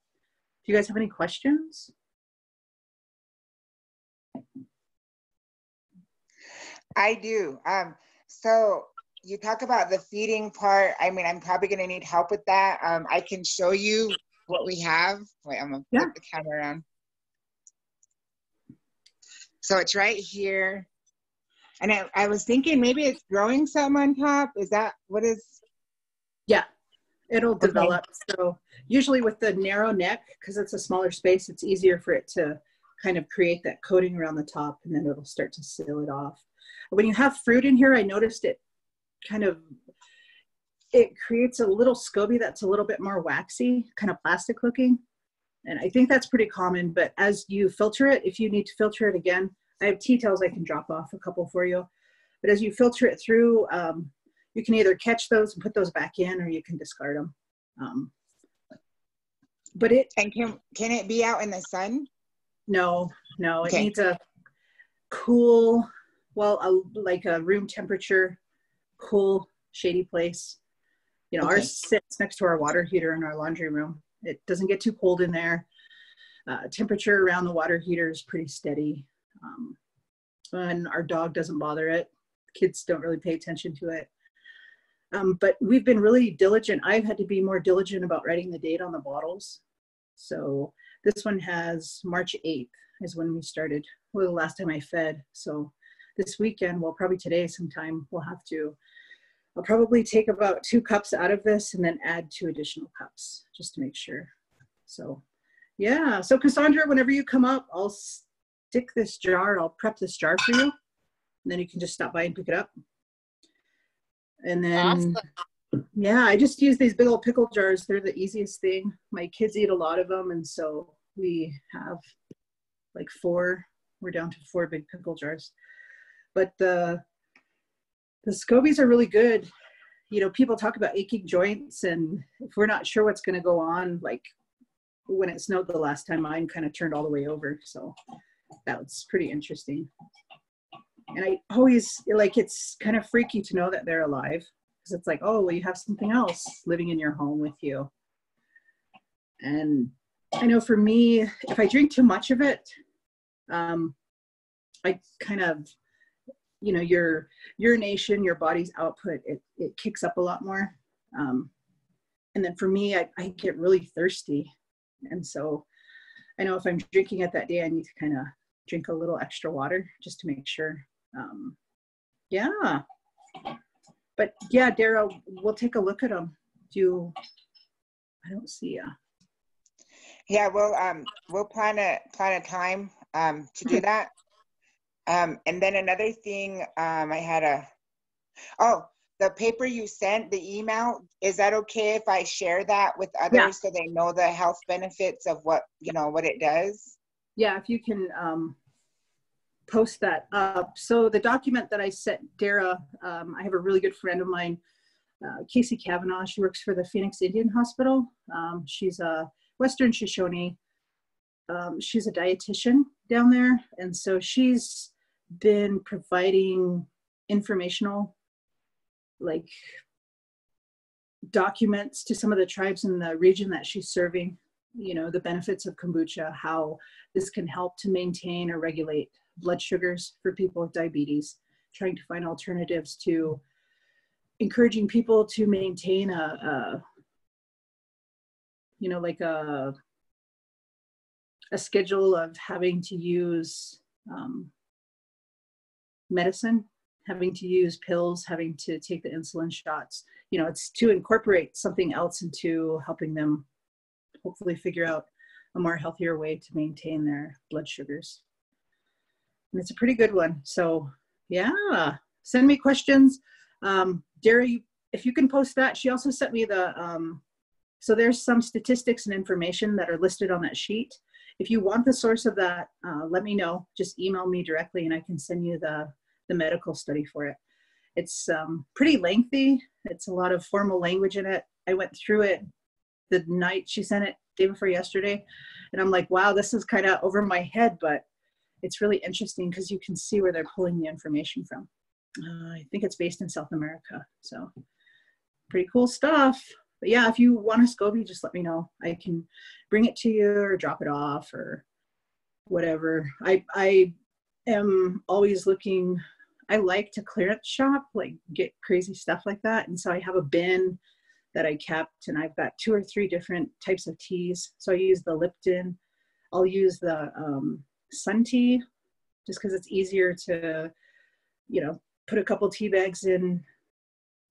Do you guys have any questions? I do. So you talk about the feeding part. I mean, I'm probably going to need help with that. I can show you what we have. Wait, I'm going to flip the camera around. So it's right here. And I was thinking maybe it's growing something on top. Is that what is? Yeah, it'll develop. So usually with the narrow neck, because it's a smaller space, it's easier for it to kind of create that coating around the top, and then it'll start to seal it off. When you have fruit in here, I noticed it creates a little SCOBY that's a little bit more waxy, kind of plastic looking. And I think that's pretty common, but as you filter it, if you need to filter it again, I have tea towels I can drop off a couple for you. But as you filter it through, you can either catch those and put those back in, or you can discard them. Can it be out in the sun? No, it needs a cool, like a room temperature, cool, shady place. You know, ours sits next to our water heater in our laundry room. It doesn't get too cold in there. Temperature around the water heater is pretty steady. And our dog doesn't bother it. Kids don't really pay attention to it. But we've been really diligent. I've had to be more diligent about writing the date on the bottles. So this one has March 8th is when we started, the last time I fed. So this weekend, well, probably today sometime, I'll probably take about 2 cups out of this and then add 2 additional cups just to make sure. So yeah, so Cassandra, whenever you come up, I'll stick this jar, I'll prep this jar for you. and then you can just stop by and pick it up. And then, Awesome. yeah, I just use these big old pickle jars. They're the easiest thing. My kids eat a lot of them, and so we have like 4. We're down to 4 big pickle jars. But the scobies are really good. You know, people talk about aching joints, and if we're not sure what's going to go on, like when it snowed the last time, mine kind of turned all the way over. So that was pretty interesting. And I always, like, it's kind of freaky to know that they're alive, because it's like, oh, well, you have something else living in your home with you. And I know for me, if I drink too much of it, I kind of, you know, your urination, your body's output, it kicks up a lot more. And then for me, I get really thirsty. And so I know if I'm drinking it that day, I need to kind of drink a little extra water just to make sure. Yeah. But yeah, Dara, we'll take a look at them. I don't see ya. Yeah, we'll plan a time to do that. And then another thing, I had the paper you sent, the email, is that okay if I share that with others so they know the health benefits of what it does? Yeah, if you can post that up. So the document that I sent Dara, I have a really good friend of mine, Casey Kavanaugh. She works for the Phoenix Indian Hospital. She's a Western Shoshone. She's a dietitian down there. And so she's been providing informational, like, documents to some of the tribes in the region that she's serving, you know, the benefits of kombucha, how this can help to maintain or regulate blood sugars for people with diabetes, trying to find alternatives to encouraging people to maintain a schedule of having to use medicine, having to use pills, having to take the insulin shots. You know, it's to incorporate something else into helping them hopefully figure out a more healthier way to maintain their blood sugars. And it's a pretty good one. So yeah, send me questions. Dara, if you can post that. She also sent me so there's some statistics and information that are listed on that sheet. If you want the source of that, let me know. Just email me directly and I can send you the medical study for it. It's pretty lengthy. It's a lot of formal language in it. I went through it the night she sent it, day before yesterday, and I'm like, wow, this is kind of over my head, but it's really interesting because you can see where they're pulling the information from. I think it's based in South America, so pretty cool stuff. But yeah, if you want a SCOBY, just let me know. I can bring it to you or drop it off or whatever. I am always looking. I like to clearance shop, like get crazy stuff like that. And so I have a bin that I kept, and I've got 2 or 3 different types of teas. So I use the Lipton. I'll use the Sun tea, just because it's easier to, you know, put a couple tea bags in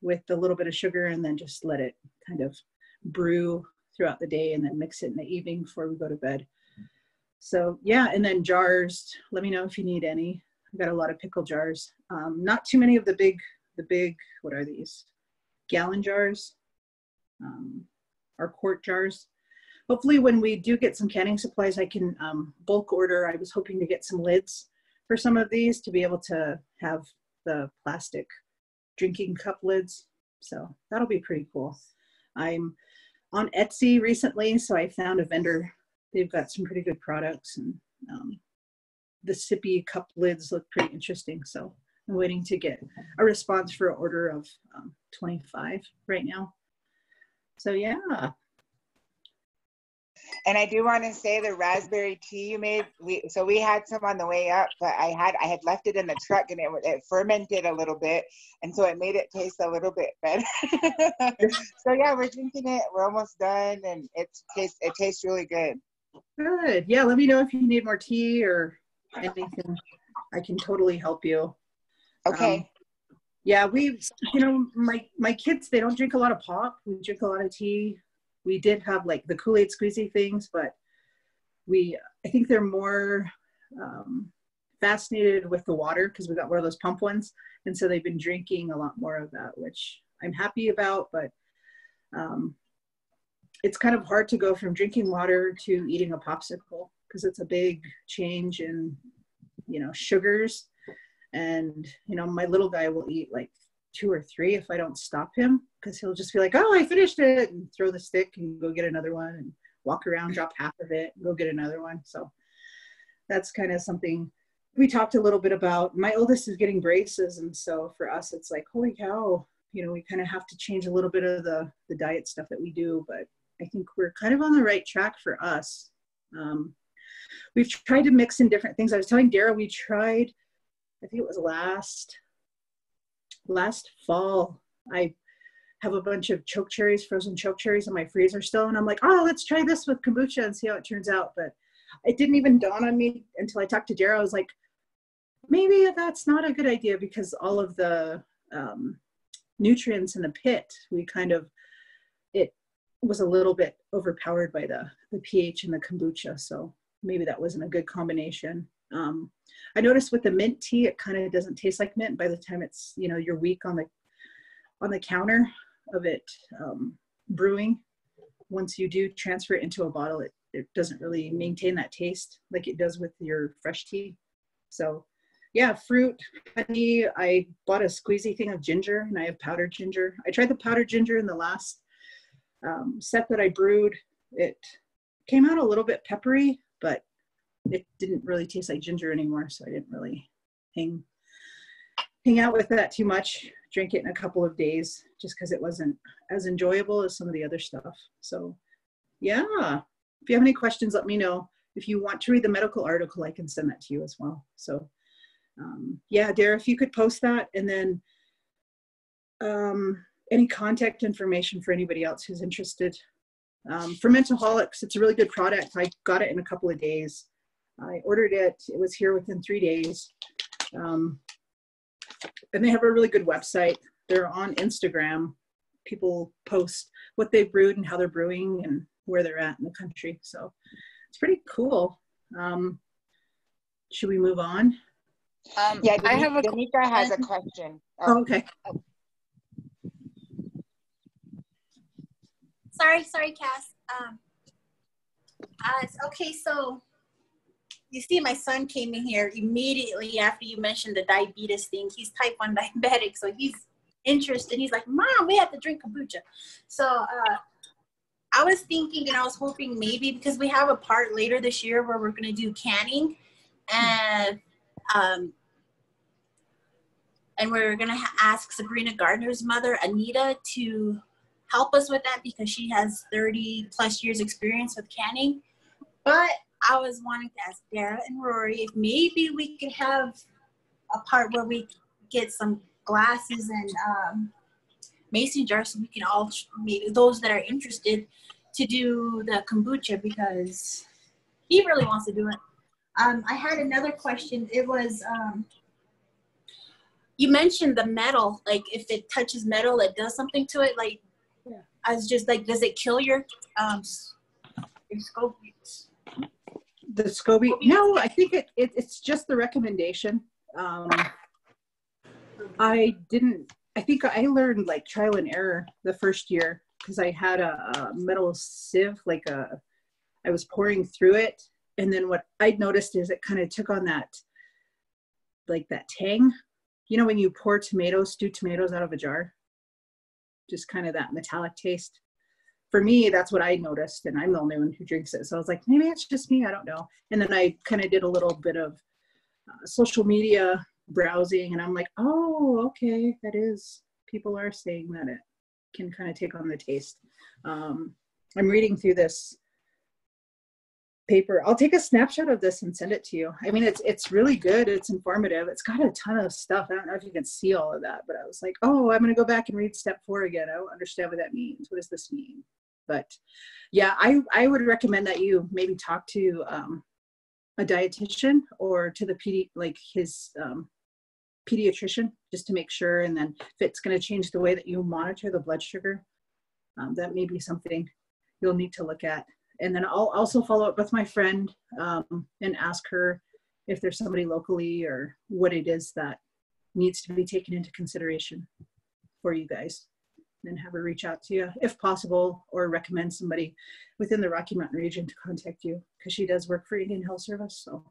with a little bit of sugar and then just let it kind of brew throughout the day and then mix it in the evening before we go to bed. So yeah, and then jars, let me know if you need any. I've got a lot of pickle jars. Not too many of the big, what are these? Gallon jars, or quart jars. Hopefully when we do get some canning supplies, I can bulk order. I was hoping to get some lids for some of these to be able to have the plastic drinking cup lids. So that'll be pretty cool. I'm on Etsy recently, so I found a vendor. They've got some pretty good products, and the sippy cup lids look pretty interesting. So I'm waiting to get a response for an order of 25 right now. So yeah. And I do want to say the raspberry tea you made, we had some on the way up, but I had left it in the truck and it fermented a little bit, and so it made it taste a little bit better. So yeah, we're drinking it. We're almost done, and it tastes really good. Good. Yeah, let me know if you need more tea or anything. I can totally help you. Okay. Yeah, my kids, they don't drink a lot of pop. We drink a lot of tea. We did have like the Kool-Aid squeezy things, but I think they're more fascinated with the water because we got one of those pump ones. And so they've been drinking a lot more of that, which I'm happy about, but it's kind of hard to go from drinking water to eating a popsicle because it's a big change in, you know, sugars. And, you know, my little guy will eat like 2 or 3 if I don't stop him, because he'll just be like, oh, I finished it, and throw the stick and go get another one and walk around, drop half of it, and go get another one. So that's kind of something we talked a little bit about. My oldest is getting braces, and so for us, it's like, holy cow, you know, we kind of have to change a little bit of the diet stuff that we do, but I think we're kind of on the right track for us. We've tried to mix in different things. I was telling Dara, we tried, I think it was last fall, I have a bunch of choke cherries, frozen choke cherries in my freezer still. And I'm like, oh, let's try this with kombucha and see how it turns out. But it didn't even dawn on me until I talked to Dara. I was like, maybe that's not a good idea, because all of the nutrients in the pit, it was a little bit overpowered by the pH in the kombucha. So maybe that wasn't a good combination. I noticed with the mint tea, it kind of doesn't taste like mint by the time it's, you know, you're weak on the counter of it brewing. Once you do transfer it into a bottle, it doesn't really maintain that taste like it does with your fresh tea. So yeah, fruit, honey. I bought a squeezy thing of ginger, and I have powdered ginger. I tried the powdered ginger in the last set that I brewed. It came out a little bit peppery, but it didn't really taste like ginger anymore, so I didn't really hang out with that too much. Drank it in a couple of days just because it wasn't as enjoyable as some of the other stuff. So yeah, if you have any questions, let me know. If you want to read the medical article, I can send that to you as well. So yeah, Dara, if you could post that, and then any contact information for anybody else who's interested. For Mentaholics, it's a really good product. I got it in a couple of days. I ordered it. It was here within 3 days. And they have a really good website. They're on Instagram. People post what they've brewed and how they're brewing and where they're at in the country. So it's pretty cool. Should we move on? Yeah, I have a Danica has a question. Oh, okay. Sorry, Cass. Okay, so you see, my son came in here immediately after you mentioned the diabetes thing. He's type 1 diabetic, so he's interested. He's like, Mom, we have to drink kombucha. So I was thinking, and I was hoping maybe, because we have a part later this year where we're going to do canning, and we're going to ask Sabrina Gardner's mother, Anita, to help us with that, because she has 30 plus years experience with canning. But I was wanting to ask Dara and Rory if maybe we could have a part where we get some glasses and mason jars, so we can all, maybe those that are interested, to do the kombucha, because he really wants to do it. I had another question. It was, you mentioned the metal, like if it touches metal, it does something to it. Like, yeah. I was just like, does it kill your scobies? The SCOBY? No, I think it's just the recommendation. I think I learned like trial and error the first year, because I had a metal sieve, like I was pouring through it. And then what I'd noticed is it kind of took on that, like that tang. You know, when you pour stewed tomatoes out of a jar, just kind of that metallic taste. For me, that's what I noticed, and I'm the only one who drinks it. So I was like, maybe it's just me, I don't know. And then I kind of did a little bit of social media browsing, and I'm like, oh, okay, people are saying that it can kind of take on the taste. I'm reading through this paper. I'll take a snapshot of this and send it to you. I mean, it's really good. It's informative. It's got a ton of stuff. I don't know if you can see all of that, but I was like, oh, I'm going to go back and read step 4 again. I don't understand what that means. What does this mean? But yeah, I would recommend that you maybe talk to a dietitian or to the his pediatrician, just to make sure. And then if it's going to change the way that you monitor the blood sugar, that may be something you'll need to look at. And then I'll also follow up with my friend and ask her if there's somebody locally or what it is that needs to be taken into consideration for you guys. Then have her reach out to you if possible, or recommend somebody within the Rocky Mountain region to contact you, because she does work for Indian Health Service. So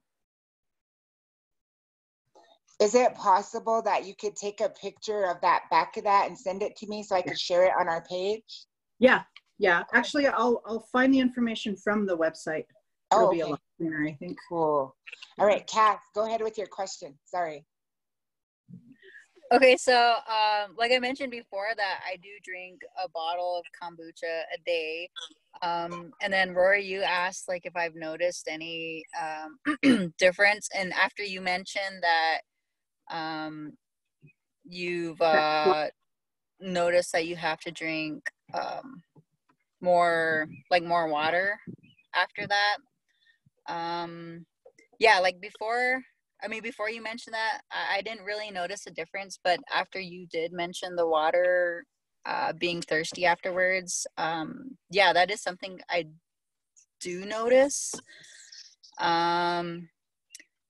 is it possible that you could take a picture of that back of that and send it to me so I could share it on our page? Yeah. Actually, I'll find the information from the website. It'll be a lot sooner, I think. Cool. All right, Kath, go ahead with your question. Sorry. Okay, so like I mentioned before, that I do drink a bottle of kombucha a day. And then Rory, you asked like if I've noticed any difference. And after you mentioned that you've noticed that you have to drink more water after that. Yeah, like before you mentioned that, I didn't really notice a difference, but after you did mention the water being thirsty afterwards, yeah, that is something I do notice.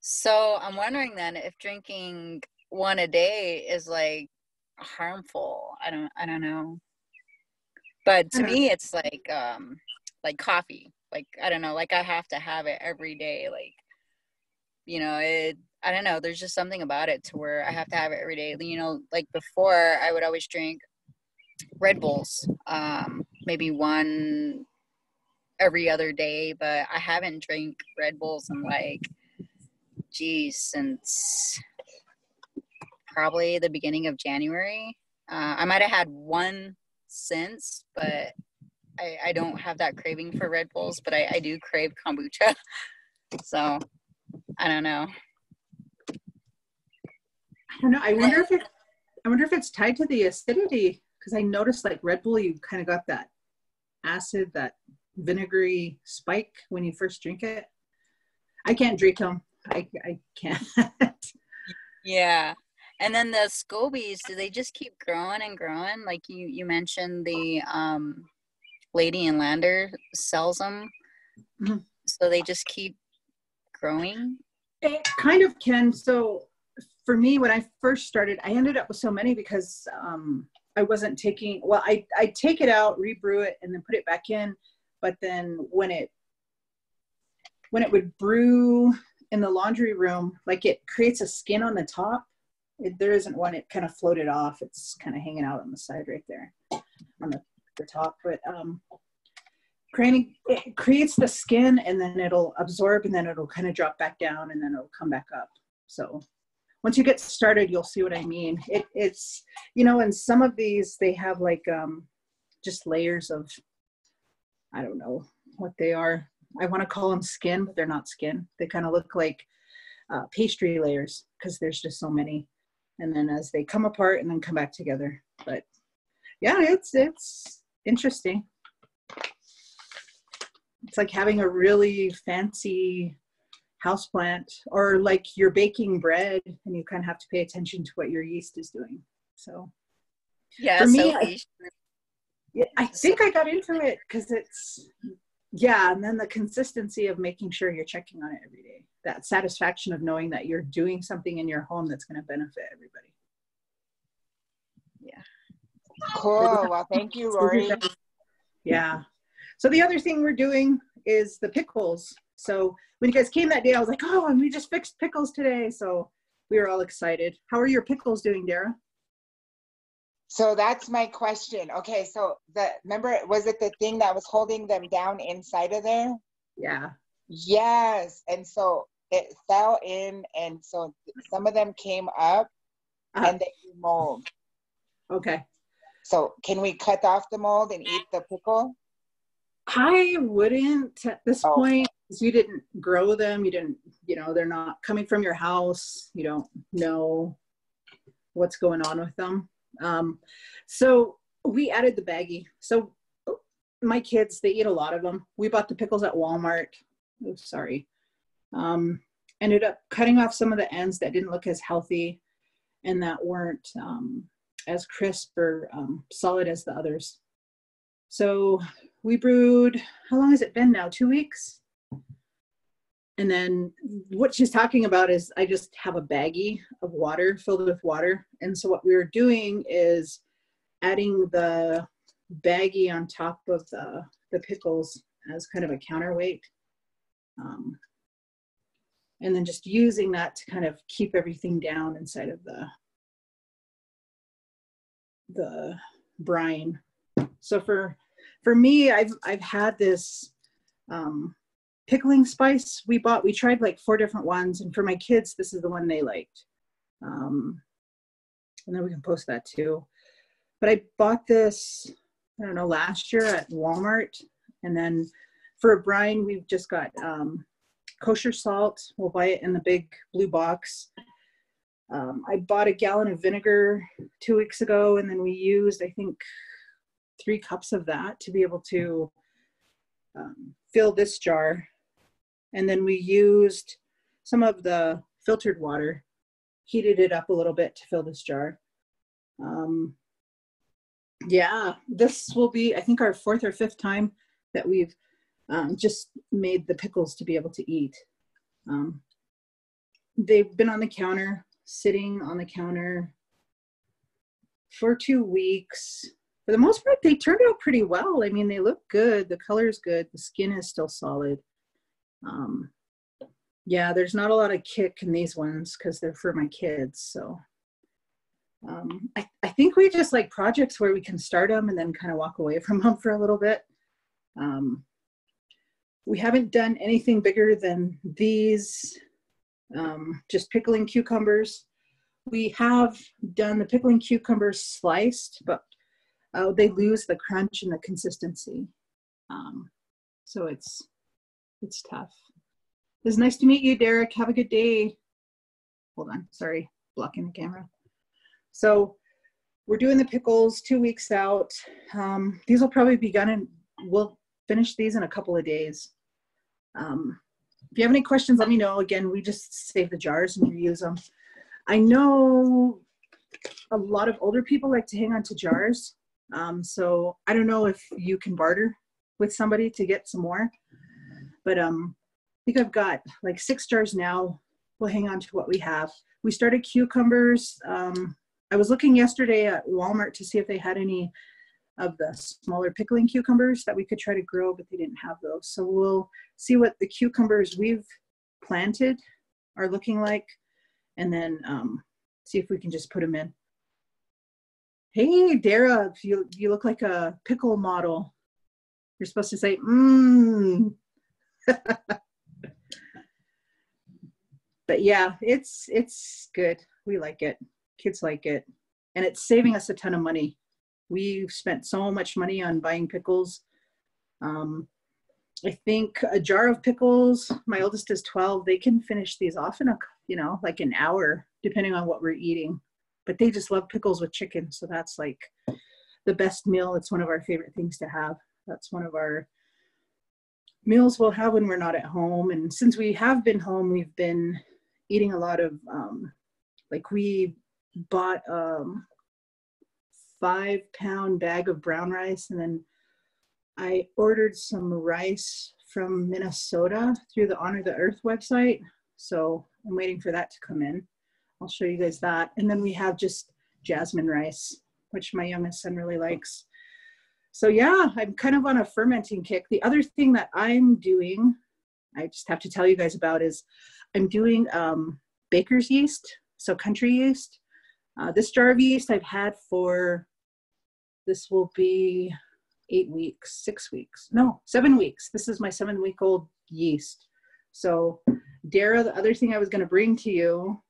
So I'm wondering then if drinking one a day is like harmful. I don't know. But to me, it's like coffee. Like, I don't know, like I have to have it every day. Like, you know, I don't know. There's just something about it to where I have to have it every day. You know, like before I would always drink Red Bulls, maybe one every other day, but I haven't drank Red Bulls in like, since probably the beginning of January. I might have had one since, but I don't have that craving for Red Bulls, but I do crave kombucha. So I don't know. I don't know. I wonder if it's tied to the acidity, because I noticed like Red Bull, you kind of got that acid, that vinegary spike when you first drink it. I can't drink them. I can't. Yeah. And then the scobies, do they just keep growing and growing? Like you mentioned, the Lady and Lander sells them. Mm-hmm. So they just keep growing? It kind of can. So for me, when I first started, I ended up with so many because I wasn't taking, well, I take it out, rebrew it, and then put it back in. But then when it would brew in the laundry room, like it creates a skin on the top. There isn't one, it kind of floated off. It's kind of hanging out on the side right there on the top. But it creates the skin, and then it'll absorb, and then it'll kind of drop back down, and then it'll come back up. So once you get started, you'll see what I mean. It's, you know, and some of these, they have like just layers of, I don't know what they are. I want to call them skin, but they're not skin. They kind of look like pastry layers because there's just so many. And then as they come apart and then come back together. But yeah, it's interesting. It's like having a really fancy houseplant, or like you're baking bread and you kind of have to pay attention to what your yeast is doing. So yeah, for me, I think I got into it because it's, yeah, and then the consistency of making sure you're checking on it every day. That satisfaction of knowing that you're doing something in your home that's going to benefit everybody. Yeah. Cool. Well, thank you, Rory. Yeah. So the other thing we're doing is the pickles. So when you guys came that day, I was like, oh, and we just fixed pickles today. So we were all excited. How are your pickles doing, Dara? So that's my question. Okay, so remember, was it the thing that was holding them down inside of there? Yeah. Yes. And so it fell in, and so some of them came up and they grew mold. Okay. So can we cut off the mold and eat the pickle? I wouldn't at this point, because you didn't grow them. You didn't, you know, they're not coming from your house. You don't know what's going on with them. So we added the baggie. So my kids, they eat a lot of them. We bought the pickles at Walmart. Oh, sorry. Ended up cutting off some of the ends that didn't look as healthy and that weren't as crisp or solid as the others. So we brewed, how long has it been now? 2 weeks? And then what she's talking about is I just have a baggie of water filled with water. And so what we were doing is adding the baggie on top of the pickles as kind of a counterweight. And then just using that to kind of keep everything down inside of the brine. So for me, I've had this pickling spice we tried like 4 different ones, and for my kids this is the one they liked. And then we can post that too. But I bought this, I don't know, last year at Walmart. And then for a brine, we've just got kosher salt. We'll buy it in the big blue box. I bought a gallon of vinegar 2 weeks ago, and then we used, I think, 3 cups of that to be able to fill this jar. And then we used some of the filtered water, heated it up a little bit to fill this jar. Yeah, this will be, I think, our 4th or 5th time that we've just made the pickles to be able to eat. They've been on the counter, sitting on the counter for 2 weeks. For the most part, they turned out pretty well. I mean, they look good. The color is good. The skin is still solid. Yeah, there's not a lot of kick in these ones because they're for my kids. So I think we just like projects where we can start them and then kind of walk away from them for a little bit. We haven't done anything bigger than these, just pickling cucumbers. We have done the pickling cucumbers sliced, but they lose the crunch and the consistency. So it's tough. It was nice to meet you, Derek. Have a good day. Hold on, sorry, blocking the camera. So we're doing the pickles 2 weeks out. These will probably be done and we'll finish these in a couple of days. If you have any questions, let me know. Again, we just save the jars and reuse them. I know a lot of older people like to hang on to jars. So I don't know if you can barter with somebody to get some more, but I think I've got like 6 jars now. We'll hang on to what we have. We started cucumbers. I was looking yesterday at Walmart to see if they had any of the smaller pickling cucumbers that we could try to grow, but they didn't have those. So we'll see what the cucumbers we've planted are looking like, and then see if we can just put them in. Hey, Dara, you look like a pickle model. You're supposed to say, mmm. But yeah, it's good. We like it. Kids like it. And it's saving us a ton of money. We've spent so much money on buying pickles. I think a jar of pickles, my oldest is 12, they can finish these off in like an hour, depending on what we're eating. But they just love pickles with chicken. So that's like the best meal. It's one of our favorite things to have. That's one of our meals we'll have when we're not at home. And since we have been home, we've been eating a lot of, we bought 5-pound bag of brown rice, and then I ordered some rice from Minnesota through the Honor the Earth website. So I'm waiting for that to come in. I'll show you guys that. And then we have just jasmine rice, which my youngest son really likes. So yeah, I'm kind of on a fermenting kick. The other thing that I'm doing, I just have to tell you guys about, is I'm doing baker's yeast, so country yeast. This jar of yeast I've had for, this will be 7 weeks. This is my 7-week-old yeast. So Dara, the other thing I was going to bring to you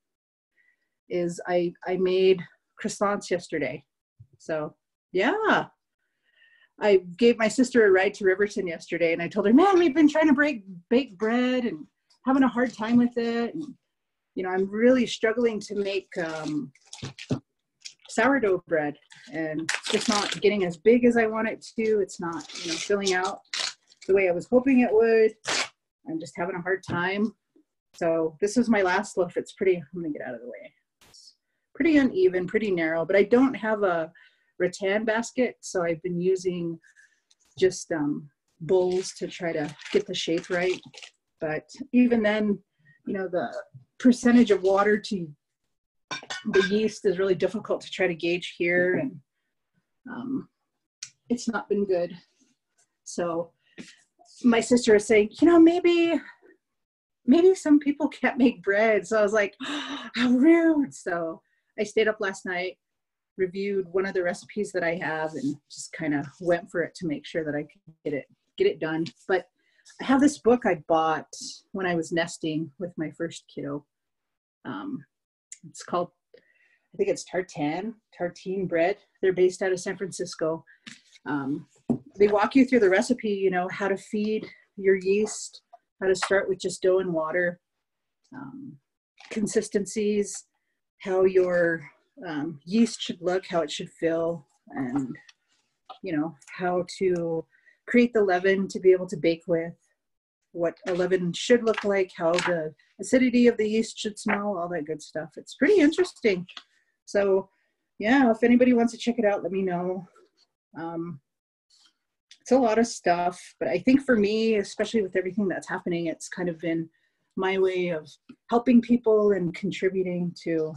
is I made croissants yesterday. So yeah, I gave my sister a ride to Riverton yesterday, and I told her, man, we've been trying to bake bread and having a hard time with it. And, I'm really struggling to make sourdough bread, and it's not getting as big as I want it to. It's not, filling out the way I was hoping it would. I'm just having a hard time. So this is my last loaf. It's pretty, I'm gonna get out of the way. It's pretty uneven, pretty narrow, but I don't have a rattan basket. So I've been using just bowls to try to get the shape right. But even then, you know, the percentage of water to the yeast is really difficult to try to gauge here, and it's not been good. So my sister was saying, you know, maybe some people can't make bread. So I was like, oh, how rude. So I stayed up last night, reviewed one of the recipes that I have, and just kind of went for it to make sure that I could get it done. But I have this book I bought when I was nesting with my first kiddo. It's called, I think it's Tartine Bread. They're based out of San Francisco. They walk you through the recipe, you know, how to feed your yeast, how to start with just dough and water, consistencies, how your yeast should look, how it should fill, and, you know, how to create the leaven to be able to bake with, what a leaven should look like, how the acidity of the yeast should smell, all that good stuff. It's pretty interesting. So yeah, if anybody wants to check it out, let me know. It's a lot of stuff, but I think for me, especially with everything that's happening, it's kind of been my way of helping people and contributing to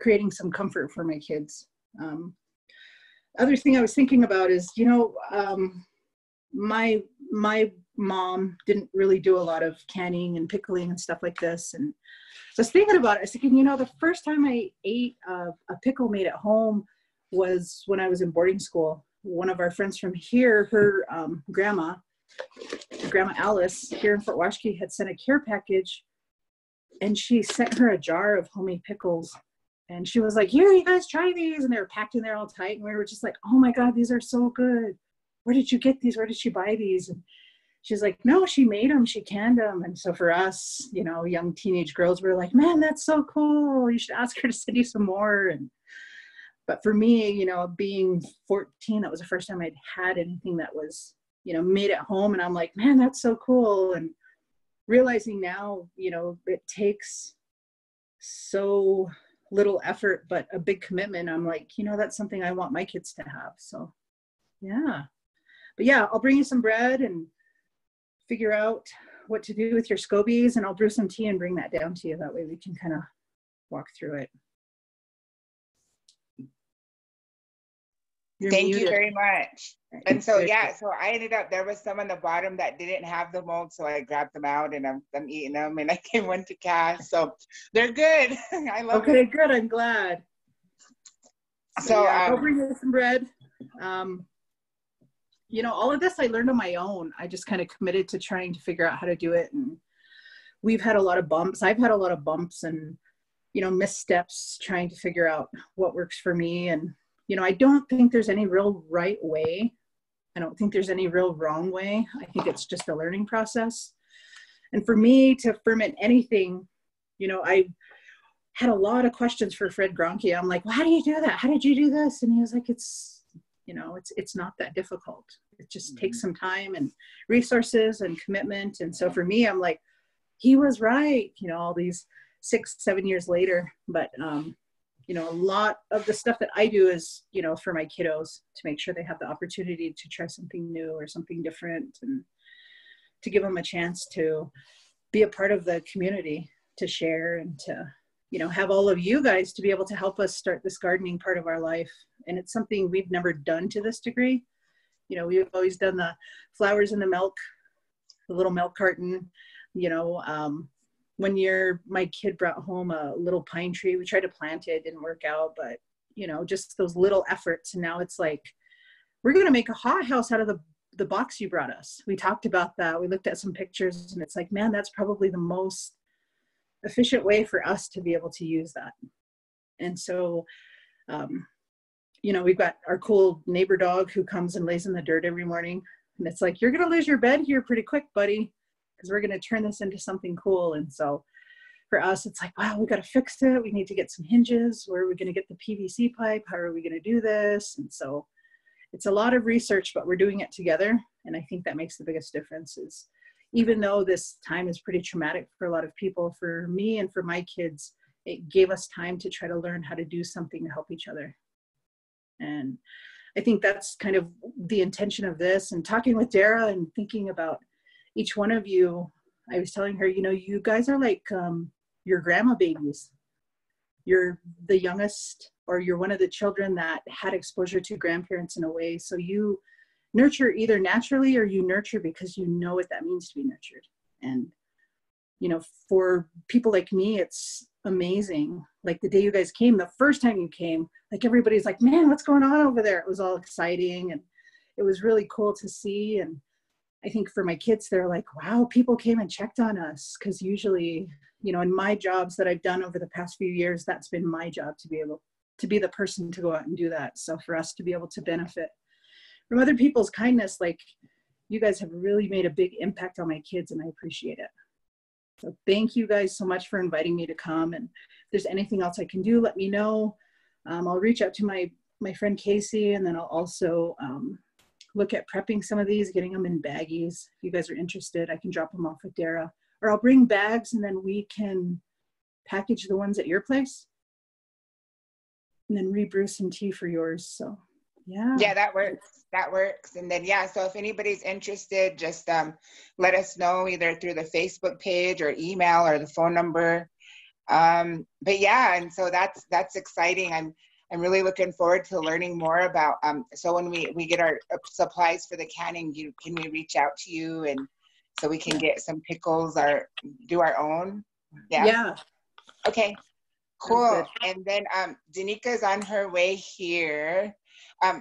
creating some comfort for my kids. Other thing I was thinking about is, you know, my mom didn't really do a lot of canning and pickling and stuff like this. And so I was thinking about it. I was thinking, you know, the first time I ate a pickle made at home was when I was in boarding school. One of our friends from here, her grandma Alice here in Fort Washakie had sent a care package, and she sent her a jar of homemade pickles. And she was like, here, you guys try these. And they were packed in there all tight. And we were just like, oh my God, these are so good. Where did you get these? Where did she buy these? And she's like, no, she made them. She canned them. And so for us, you know, young teenage girls, we were like, man, that's so cool. You should ask her to send you some more. But for me, you know, being 14, that was the first time I'd had anything that was, you know, made at home. And I'm like, man, that's so cool. And realizing now, you know, it takes so little effort, but a big commitment. I'm like, you know, that's something I want my kids to have. So yeah. But yeah, I'll bring you some bread and figure out what to do with your scobies, and I'll brew some tea and bring that down to you. That way we can kind of walk through it. Thank you very much. And so, yeah, so I ended up, there was some on the bottom that didn't have the mold, so I grabbed them out and I'm eating them, and I gave one to Cass. So they're good. I love it. Okay, good. I'm glad. So yeah, I'll bring you some bread. You know, all of this I learned on my own. I just kind of committed to trying to figure out how to do it. And we've had a lot of bumps. I've had a lot of bumps and, you know, missteps trying to figure out what works for me. And, you know, I don't think there's any real right way. I don't think there's any real wrong way. I think it's just a learning process. And for me to ferment anything, you know, I had a lot of questions for Fred Gronke. I'm like, well, how do you do that? How did you do this? And he was like, it's, you know, it's not that difficult. It just takes some time and resources and commitment. And so for me, I'm like, he was right, you know, all these 6-7 years later. But, you know, a lot of the stuff that I do is, you know, for my kiddos to make sure they have the opportunity to try something new or something different, and to give them a chance to be a part of the community, to share, and to, you know, have all of you guys to be able to help us start this gardening part of our life. And it's something we've never done to this degree. You know, we've always done the flowers in the milk, the little milk carton. You know, one year my kid brought home a little pine tree. We tried to plant it, it didn't work out, but, you know, just those little efforts. And now it's like, we're going to make a hothouse out of the box you brought us. We talked about that. We looked at some pictures, and it's like, man, that's probably the most efficient way for us to be able to use that. And so, you know, we've got our cool neighbor dog who comes and lays in the dirt every morning. And it's like, you're going to lose your bed here pretty quick, buddy, because we're going to turn this into something cool. And so for us, it's like, wow, we got to fix it. We need to get some hinges. Where are we going to get the PVC pipe? How are we going to do this? And so it's a lot of research, but we're doing it together. And I think that makes the biggest difference. Is even though this time is pretty traumatic for a lot of people, for me and for my kids, it gave us time to try to learn how to do something to help each other. And I think that's kind of the intention of this. And talking with Dara and thinking about each one of you, I was telling her, you know, you guys are like your grandma babies. You're the youngest, or you're one of the children that had exposure to grandparents in a way. So you nurture either naturally, or you nurture because you know what that means to be nurtured. And, you know, for people like me, it's amazing. Like the day you guys came, the first time you came, like everybody's like, man, what's going on over there? It was all exciting, and it was really cool to see. And I think for my kids, they're like, wow, people came and checked on us. Because usually, you know, in my jobs that I've done over the past few years, that's been my job, to be able to be the person to go out and do that. So for us to be able to benefit from other people's kindness, like you guys have really made a big impact on my kids, and I appreciate it. So thank you guys so much for inviting me to come. And if there's anything else I can do, let me know. I'll reach out to my friend Casey, and then I'll also look at prepping some of these, getting them in baggies. If you guys are interested, I can drop them off with Dara, or I'll bring bags and then we can package the ones at your place and then rebrew some tea for yours. So yeah. Yeah, that works. And then, yeah, so if anybody's interested, just let us know either through the Facebook page or email or the phone number. But yeah, and so that's exciting. I'm really looking forward to learning more about, so when we get our supplies for the canning, can we reach out to you, and so we can get some pickles or do our own? Yeah. Okay, cool. And then Danika's on her way here.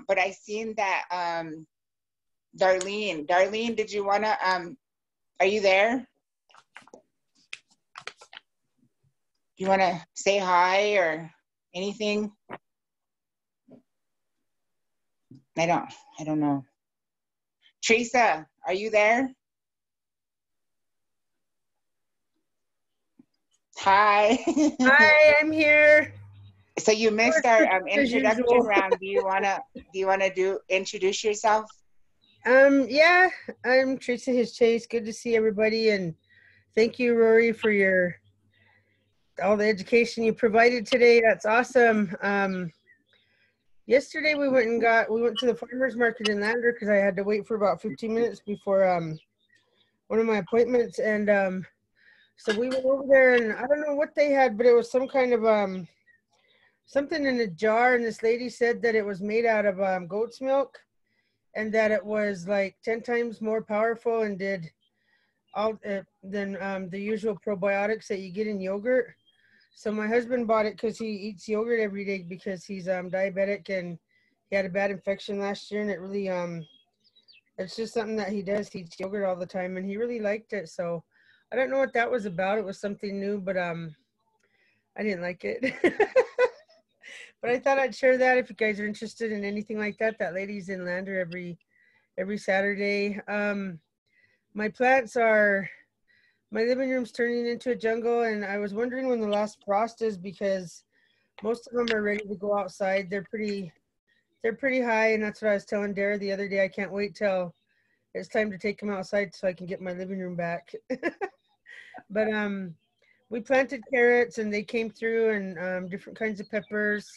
But I seen that Darlene, did you wanna, are you there? Do you wanna say hi or anything? I don't know. Teresa, are you there? Hi. Hi, I'm here. So you missed our introduction round. Do you wanna introduce yourself? Yeah, I'm Teresa Chase. Good to see everybody, and thank you, Rory, for all the education you provided today. That's awesome. Yesterday we went to the farmers market in Lander because I had to wait for about 15 minutes before one of my appointments, and so we went over there, and I don't know what they had, but it was some kind of something in a jar, and this lady said that it was made out of goat's milk, and that it was like 10 times more powerful and did all than the usual probiotics that you get in yogurt. So my husband bought it because he eats yogurt every day because he's diabetic, and he had a bad infection last year, and it really it's just something that he does. He eats yogurt all the time, and he really liked it. So I don't know what that was about. It was something new, but I didn't like it. But I thought I'd share that if you guys are interested in anything like that. That lady's in Lander every Saturday. My plants are, my living room's turning into a jungle, and I was wondering when the last frost is because most of them are ready to go outside. They're pretty high, and that's what I was telling Dara the other day. I can't wait till it's time to take them outside so I can get my living room back. But we planted carrots, and they came through, and different kinds of peppers.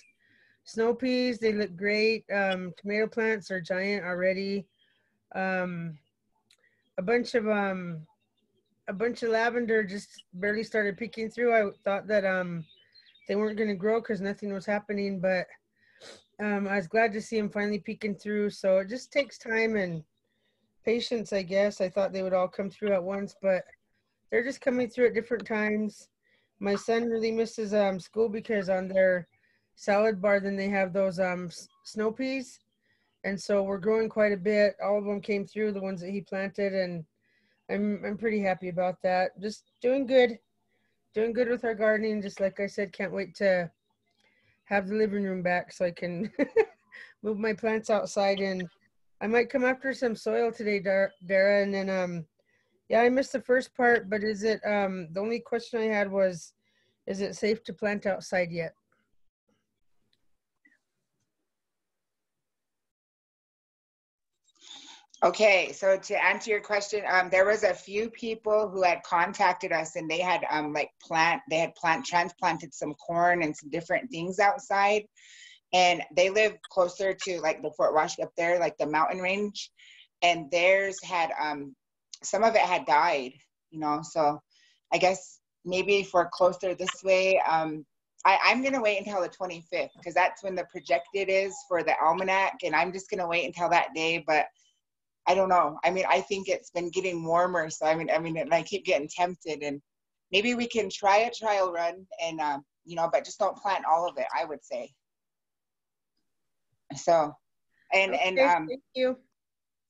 Snow peas, they look great. Tomato plants are giant already. A bunch of lavender just barely started peeking through. I thought that they weren't going to grow because nothing was happening, but I was glad to see them finally peeking through. So it just takes time and patience, I guess. I thought they would all come through at once, but they're just coming through at different times. My son really misses school because on their salad bar, then they have those snow peas, and so we're growing quite a bit. All of them came through, the ones that he planted, and I'm pretty happy about that. Just doing good with our gardening. Just like I said, can't wait to have the living room back so I can move my plants outside, and I might come after some soil today, Dara, and then yeah, I missed the first part, but is it the only question I had was, is it safe to plant outside yet? Okay, so to answer your question, there was a few people who had contacted us, and they had transplanted some corn and some different things outside, and they live closer to like the Fort Washington up there, like the mountain range, and theirs had some of it had died, you know, so I guess maybe if we're closer this way, I'm going to wait until the 25th because that's when the projected is for the almanac, and I'm just going to wait until that day. But I don't know. I mean, I think it's been getting warmer, so I mean, and I keep getting tempted, and maybe we can try a trial run, and you know, but just don't plant all of it, I would say. So, and Thank you.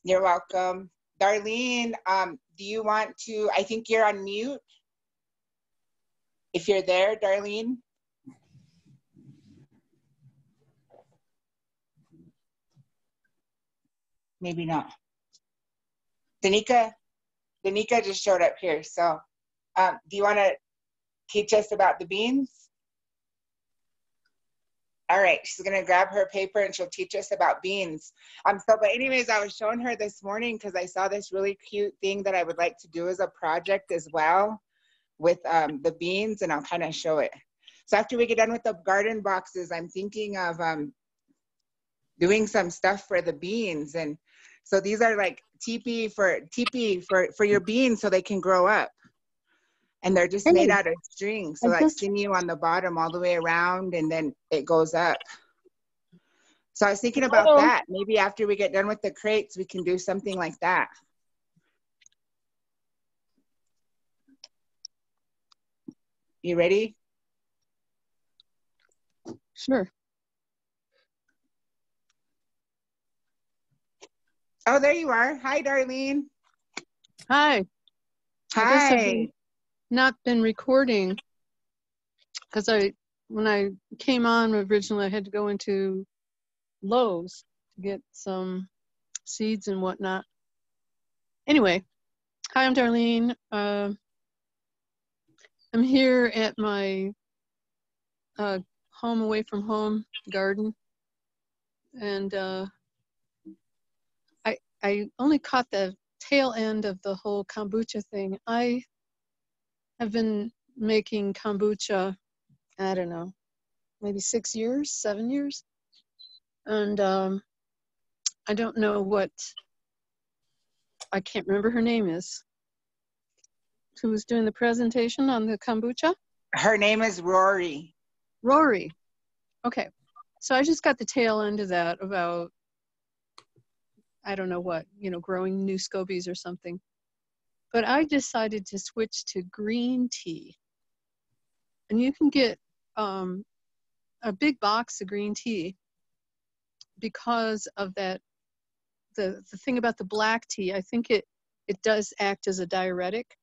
You're welcome, Darlene. Do you want to? I think you're on mute. If you're there, Darlene. Maybe not. Danica just showed up here. So do you want to teach us about the beans? All right, she's gonna grab her paper and she'll teach us about beans. But anyways, I was showing her this morning because I saw this really cute thing that I would like to do as a project as well with the beans, and I'll kind of show it. So after we get done with the garden boxes, I'm thinking of doing some stuff for the beans. And so these are like teepee for your beans so they can grow up. And they're just made out of string. So like sinew on the bottom all the way around, and then it goes up. So I was thinking about that. Maybe after we get done with the crates, we can do something like that. You ready? Sure. Oh, there you are. Hi, Darlene. Hi. Hi. I guess I've not been recording because when I came on originally, I had to go into Lowe's to get some seeds and whatnot. Anyway, hi, I'm Darlene. I'm here at my home away from home garden, and I only caught the tail end of the whole kombucha thing. I have been making kombucha, I don't know, maybe 6 years, 7 years. And I don't know what, I can't remember her name is. Who was doing the presentation on the kombucha? Her name is Rory. Rory. Okay. So I just got the tail end of that about, I don't know what, you know, growing new scobies or something. But I decided to switch to green tea. And you can get a big box of green tea because of that, the thing about the black tea, I think it does act as a diuretic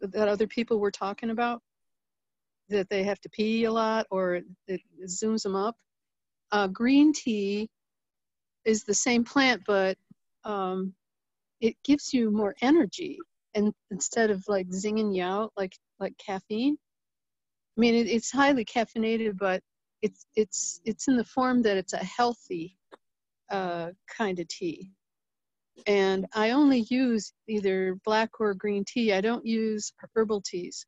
that other people were talking about, that they have to pee a lot or it zooms them up. Green tea is the same plant, but it gives you more energy, and instead of like zinging you out like caffeine. I mean, it's highly caffeinated, but it's in the form that it's a healthy kind of tea. And I only use either black or green tea. I don't use herbal teas.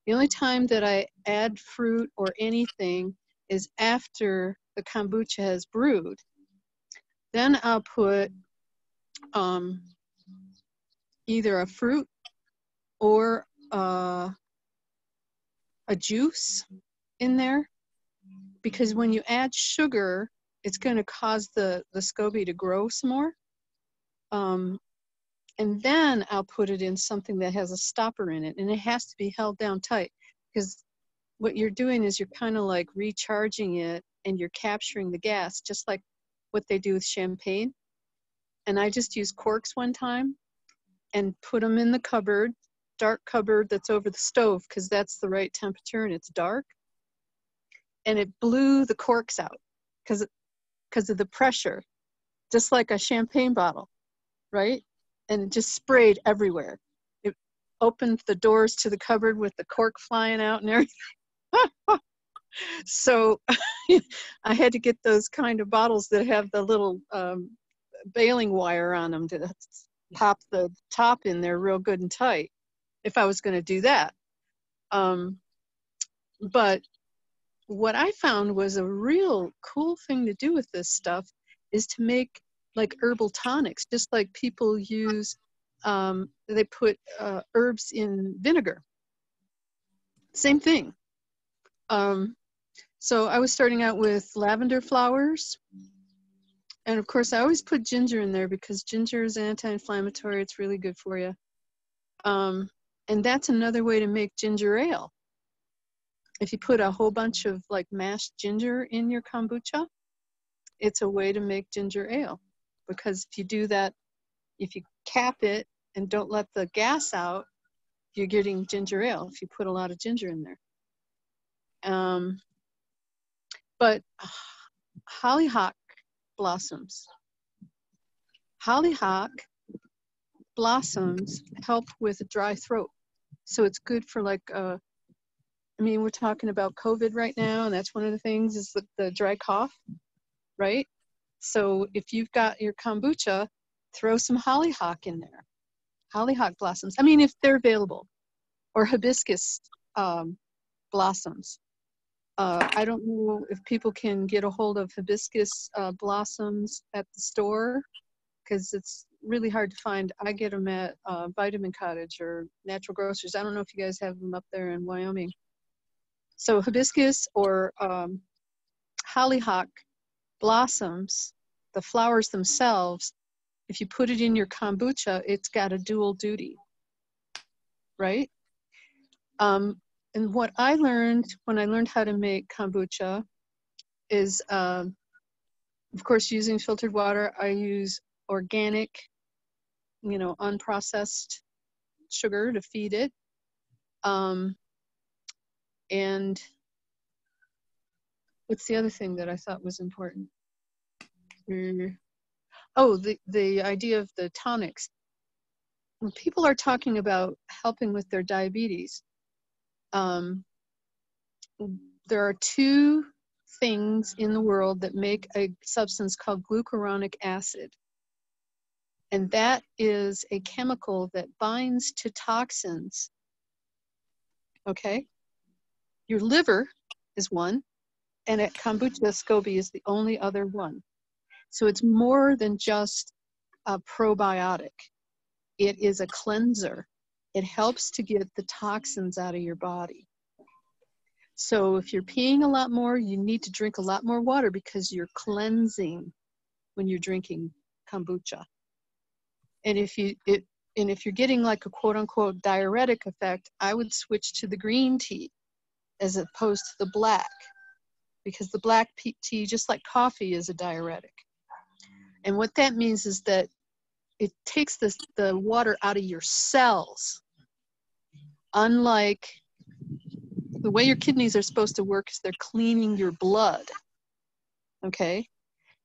The only time that I add fruit or anything is after the kombucha has brewed. Then I'll put either a fruit or a juice in there, because when you add sugar, it's going to cause the SCOBY to grow some more. And then I'll put it in something that has a stopper in it, and it has to be held down tight, because what you're doing is you're kind of like recharging it and you're capturing the gas, just like what they do with champagne. And I just used corks one time and put them in the cupboard, dark cupboard that's over the stove, because that's the right temperature and it's dark. And it blew the corks out because of the pressure, just like a champagne bottle, right? And it just sprayed everywhere. It opened the doors to the cupboard with the cork flying out and everything. So I had to get those kind of bottles that have the little baling wire on them to pop the top in there real good and tight if I was going to do that. But what I found was a real cool thing to do with this stuff is to make like herbal tonics, just like people use they put herbs in vinegar. Same thing. So I was starting out with lavender flowers. And of course, I always put ginger in there because ginger is anti-inflammatory. It's really good for you. And that's another way to make ginger ale. If you put a whole bunch of like mashed ginger in your kombucha, it's a way to make ginger ale. Because if you do that, if you cap it and don't let the gas out, you're getting ginger ale if you put a lot of ginger in there. But hollyhock blossoms. Hollyhock blossoms help with a dry throat. So it's good for like, I mean, we're talking about COVID right now, and that's one of the things is the dry cough, right? So if you've got your kombucha, throw some hollyhock in there. Hollyhock blossoms. I mean, if they're available. Or hibiscus blossoms. I don't know if people can get a hold of hibiscus blossoms at the store, because it's really hard to find. I get them at Vitamin Cottage or Natural Grocers. I don't know if you guys have them up there in Wyoming. So hibiscus or hollyhock blossoms, the flowers themselves, if you put it in your kombucha, it's got a dual duty, right? And what I learned when I learned how to make kombucha is, of course, using filtered water. I use organic, you know, unprocessed sugar to feed it. And what's the other thing that I thought was important? Oh, the idea of the tonics. When people are talking about helping with their diabetes, there are two things in the world that make a substance called glucuronic acid. And that is a chemical that binds to toxins. Okay? Your liver is one, and at kombucha, SCOBY is the only other one. So it's more than just a probiotic. It is a cleanser. It helps to get the toxins out of your body. So if you're peeing a lot more, you need to drink a lot more water because you're cleansing when you're drinking kombucha. And if you're getting like a quote unquote diuretic effect, I would switch to the green tea as opposed to the black, because the black tea, just like coffee, is a diuretic. And what that means is that it takes the water out of your cells. Unlike the way your kidneys are supposed to work is they're cleaning your blood, okay?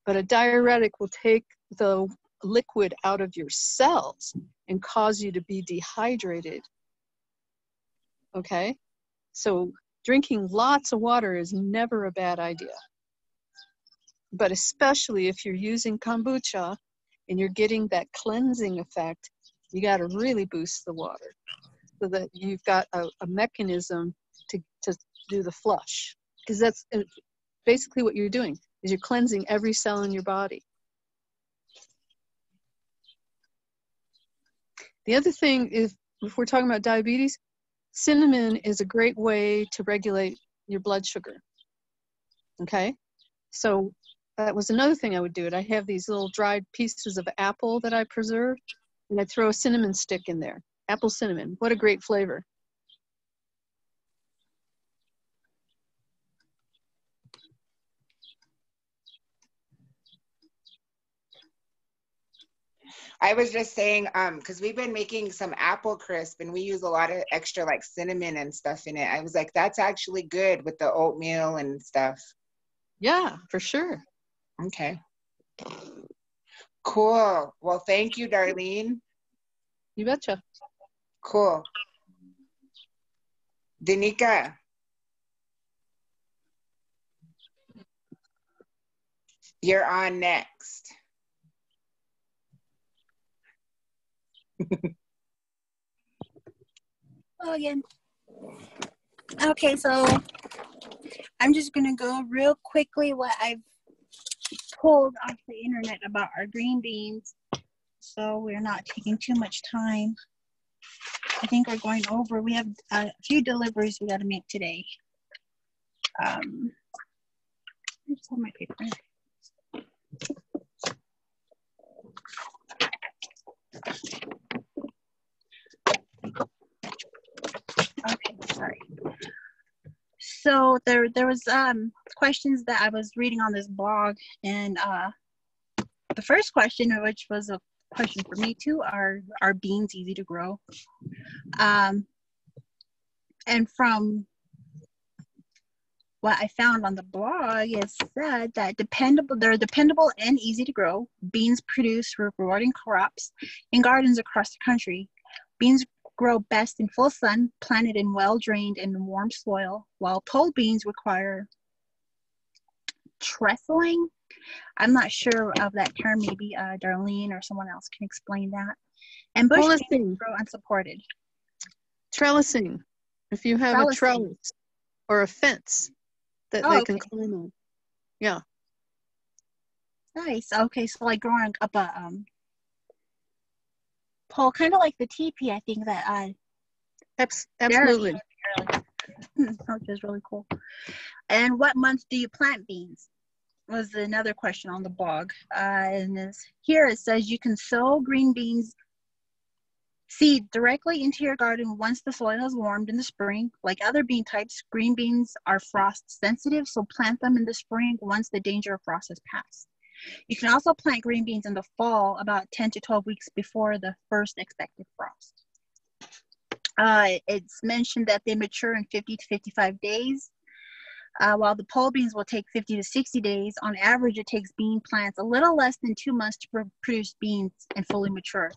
But a diuretic will take the liquid out of your cells and cause you to be dehydrated, okay? So drinking lots of water is never a bad idea. But especially if you're using kombucha and you're getting that cleansing effect, you got to really boost the water so that you've got a mechanism to do the flush. Because that's basically what you're doing, is you're cleansing every cell in your body. The other thing is, if we're talking about diabetes, cinnamon is a great way to regulate your blood sugar. Okay? So that was another thing I would do. I have these little dried pieces of apple that I preserve, and I throw a cinnamon stick in there. Apple cinnamon. What a great flavor. I was just saying, because we've been making some apple crisp and we use a lot of extra like cinnamon and stuff in it. I was like, that's actually good with the oatmeal and stuff. Yeah, for sure. Okay. Cool. Well, thank you, Darlene. You betcha. Cool. Danica. You're on next. Hello again. Okay, so I'm just gonna go real quickly what I've pulled off the internet about our green beans. so we're not taking too much time. I think we're going over. We have a few deliveries we got to make today. I just have my paper. Okay, sorry. So there was questions that I was reading on this blog, and the first question, which was a question for me too, are beans easy to grow? And from what I found on the blog, it said that they're dependable and easy to grow. Beans produce rewarding crops in gardens across the country. Beans grow best in full sun, planted in well-drained and warm soil, while pole beans require trellising. I'm not sure of that term. Maybe Darlene or someone else can explain that. And bush beans grow unsupported. Trellising. If you have a trellis or a fence that they can climb on. Yeah. Nice. Okay, so like growing up a pole, kind of like the teepee, I think that absolutely. Which is really cool. And what month do you plant beans? Was another question on the blog. And here it says you can sow green beans seed directly into your garden once the soil is warmed in the spring. Like other bean types, green beans are frost sensitive, so plant them in the spring once the danger of frost has passed. You can also plant green beans in the fall, about 10 to 12 weeks before the first expected frost. It's mentioned that they mature in 50 to 55 days, while the pole beans will take 50 to 60 days. On average, it takes bean plants a little less than 2 months to produce beans and fully mature.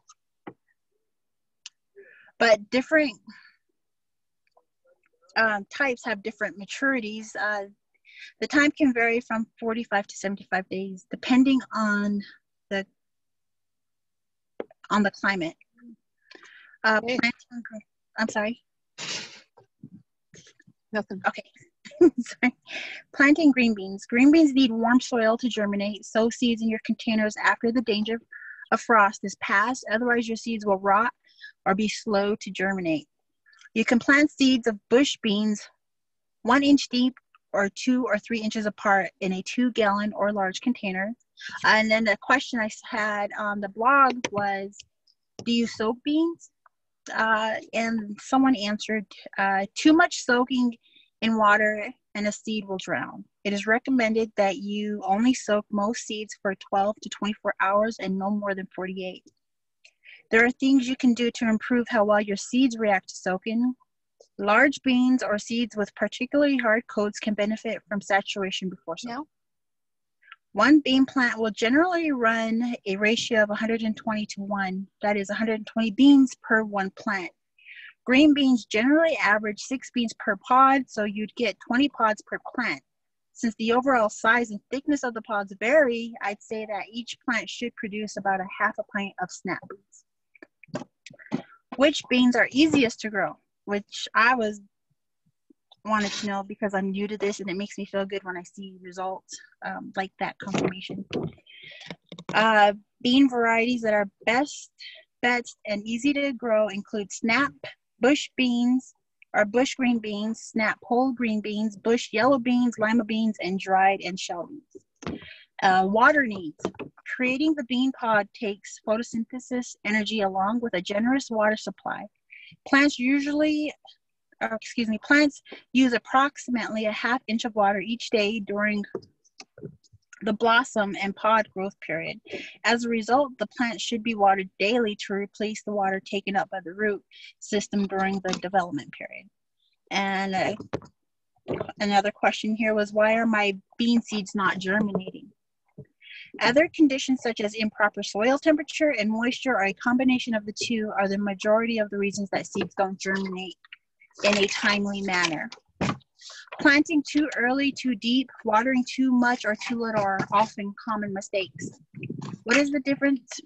But different types have different maturities. The time can vary from 45 to 75 days, depending on the climate. I'm sorry. Nothing. Okay. Sorry. Planting green beans. Green beans need warm soil to germinate. Sow seeds in your containers after the danger of frost is past. Otherwise, your seeds will rot or be slow to germinate. You can plant seeds of bush beans 1 inch deep or 2 or 3 inches apart in a 2-gallon or large container. And then the question I had on the blog was, do you soak beans? And someone answered, too much soaking in water and a seed will drown. It is recommended that you only soak most seeds for 12 to 24 hours and no more than 48. There are things you can do to improve how well your seeds react to soaking. Large beans or seeds with particularly hard coats can benefit from saturation before soaking. One bean plant will generally run a ratio of 120 to 1. That is 120 beans per 1 plant. Green beans generally average 6 beans per pod, so you'd get 20 pods per plant. Since the overall size and thickness of the pods vary, I'd say that each plant should produce about a half a pint of snap beans. Which beans are easiest to grow? Which I wanted to know because I'm new to this and it makes me feel good when I see results like that confirmation. Bean varieties that are best and easy to grow include snap, bush beans, or bush green beans, snap whole green beans, bush yellow beans, lima beans, and dried and shell beans. Water needs. Creating the bean pod takes photosynthesis energy along with a generous water supply. Plants use approximately a half inch of water each day during the blossom and pod growth period. As a result, the plant should be watered daily to replace the water taken up by the root system during the development period. And another question here was, why are my bean seeds not germinating? Other conditions such as improper soil temperature and moisture or a combination of the two are the majority of the reasons that seeds don't germinate in a timely manner. Planting too early, too deep, watering too much or too little are often common mistakes. What is the difference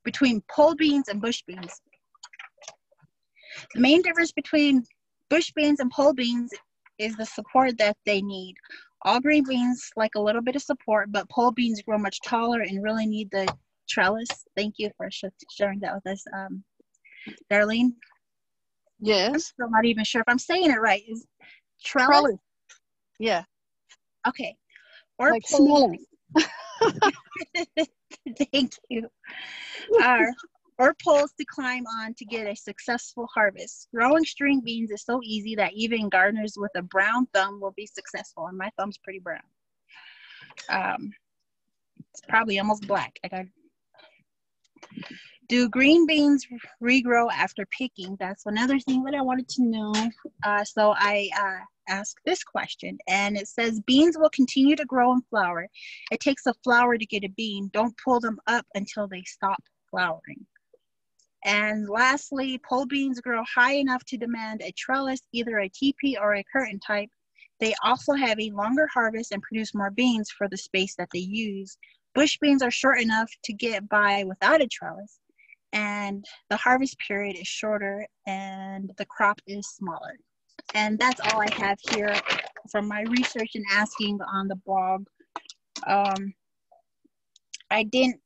between pole beans and bush beans? The main difference between bush beans and pole beans is the support that they need. All green beans like a little bit of support, but pole beans grow much taller and really need the trellis. Thank you for sharing that with us, Darlene. Yes. I'm still not even sure if I'm saying it right. Is trellis? Trellis. Yeah. Okay. Or Like poles. smelling. Thank you. Or poles to climb on to get a successful harvest. Growing string beans is so easy that even gardeners with a brown thumb will be successful, and my thumb's pretty brown. It's probably almost black. Do green beans regrow after picking? That's another thing that I wanted to know. So I asked this question, and it says beans will continue to grow and flower. It takes a flower to get a bean. Don't pull them up until they stop flowering. And lastly, pole beans grow high enough to demand a trellis, either a teepee or a curtain type. They also have a longer harvest and produce more beans for the space that they use. Bush beans are short enough to get by without a trellis, and the harvest period is shorter and the crop is smaller. And that's all I have here from my research and asking on the blog. I didn't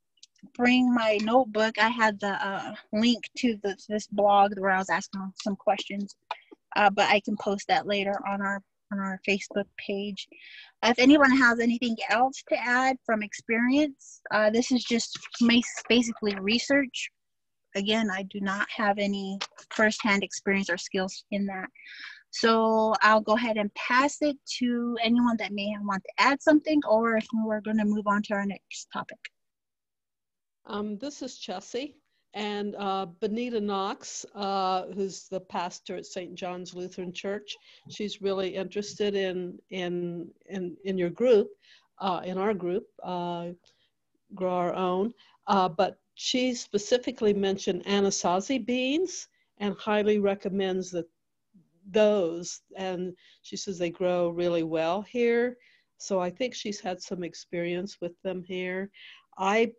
bring my notebook. I had the link to this blog where I was asking some questions, but I can post that later on our Facebook page. If anyone has anything else to add from experience, this is just basically research. Again, I do not have any firsthand experience or skills in that. So I'll go ahead and pass it to anyone that may want to add something, or if we're going to move on to our next topic. This is Chessie, and Benita Knox, who's the pastor at St. John's Lutheran Church. She's really interested in your group, in our group, Grow Our Own. But she specifically mentioned Anasazi beans and highly recommends those. And she says they grow really well here. So I think she's had some experience with them here. I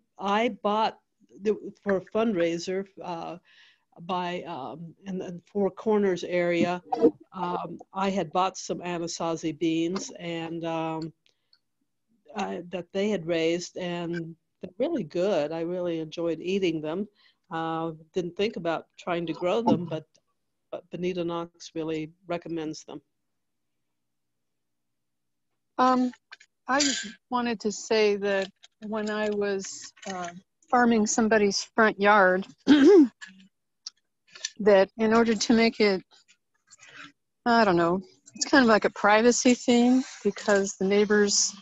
bought for a fundraiser in the Four Corners area. I had bought some Anasazi beans and that they had raised, and they're really good. I really enjoyed eating them. Didn't think about trying to grow them, but Benita Knox really recommends them. I wanted to say that when I was farming somebody's front yard, that in order to make it, I don't know, it's kind of like a privacy thing, because the neighbors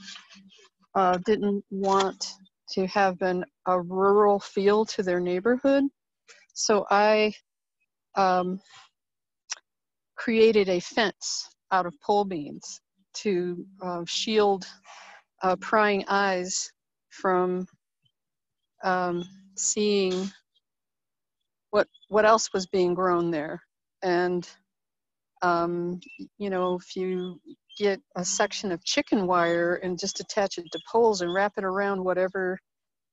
didn't want to have a rural feel to their neighborhood. So I created a fence out of pole beans to shield prying eyes from seeing what else was being grown there. And you know, if you get a section of chicken wire and just attach it to poles and wrap it around whatever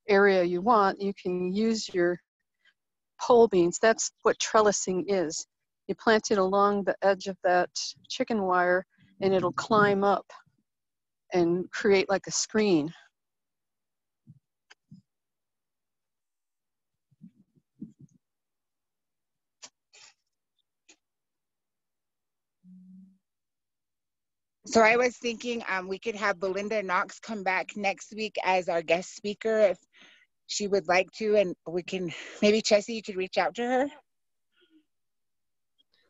area you want, you can use your pole beans. That's what trellising is. You plant it along the edge of that chicken wire and it'll climb up and create like a screen. So I was thinking we could have Belinda Knox come back next week as our guest speaker if she would like to, and we can, maybe Chessie, you could reach out to her.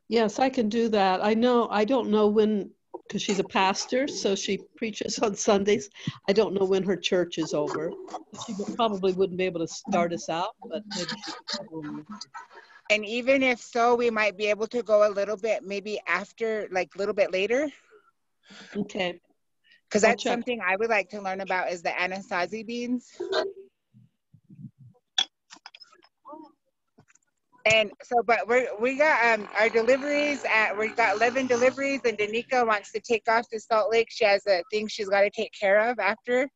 Yes, I can do that. I don't know when, because she's a pastor, so she preaches on Sundays. I don't know when her church is over. She probably wouldn't be able to start us out, but maybe she could. And even if so, we might be able to go a little bit, maybe after, like a little bit later. Okay. Because that's something I would like to learn about, is the Anasazi beans. And so, but we got our deliveries we got 11 deliveries, and Danica wants to take off to Salt Lake. She has a thing she's got to take care of after.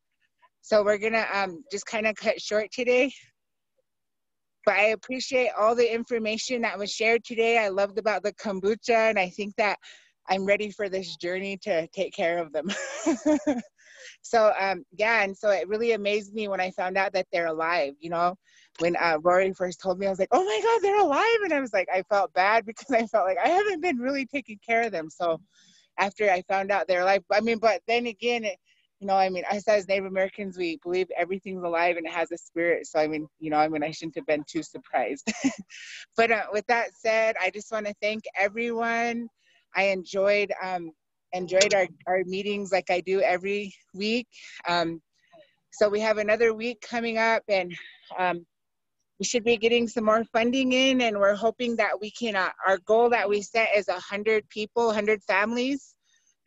So we're gonna just kind of cut short today. But I appreciate all the information that was shared today. I loved about the kombucha, and I think that I'm ready for this journey to take care of them. So yeah, and so it really amazed me when I found out that they're alive. You know, when Rory first told me, I was like, oh my God, they're alive. And I was like, I felt bad because I felt like I haven't been really taking care of them. So after I found out they're alive, I mean, but then again, you know, I mean, us as Native Americans, we believe everything's alive and it has a spirit. So I mean, you know, I mean, I shouldn't have been too surprised. But with that said, I just want to thank everyone. I enjoyed our meetings like I do every week. So we have another week coming up, and we should be getting some more funding in, and we're hoping that we can, our goal that we set is 100 people, 100 families.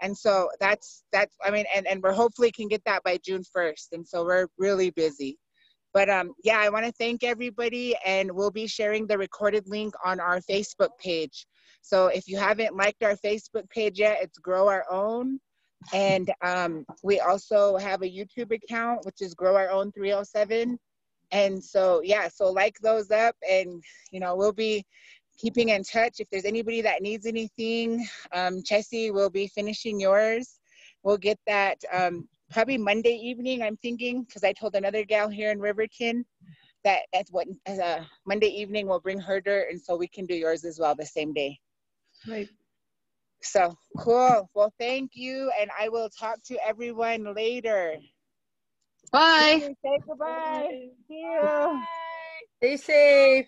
And so that's, I mean, and we're hopefully can get that by June 1st. And so we're really busy. But yeah, I want to thank everybody, and we'll be sharing the recorded link on our Facebook page. So if you haven't liked our Facebook page yet, it's Grow Our Own. And we also have a YouTube account, which is Grow Our Own 307. And so, yeah, so like those up, and, you know, we'll be keeping in touch. If there's anybody that needs anything, Chessie will be finishing yours. We'll get that probably Monday evening, I'm thinking, because I told another gal here in Riverton that Monday evening we'll bring her dirt, and so we can do yours as well the same day. Right. So cool. Well, thank you, and I will talk to everyone later. Bye. Say goodbye. See you. Stay safe.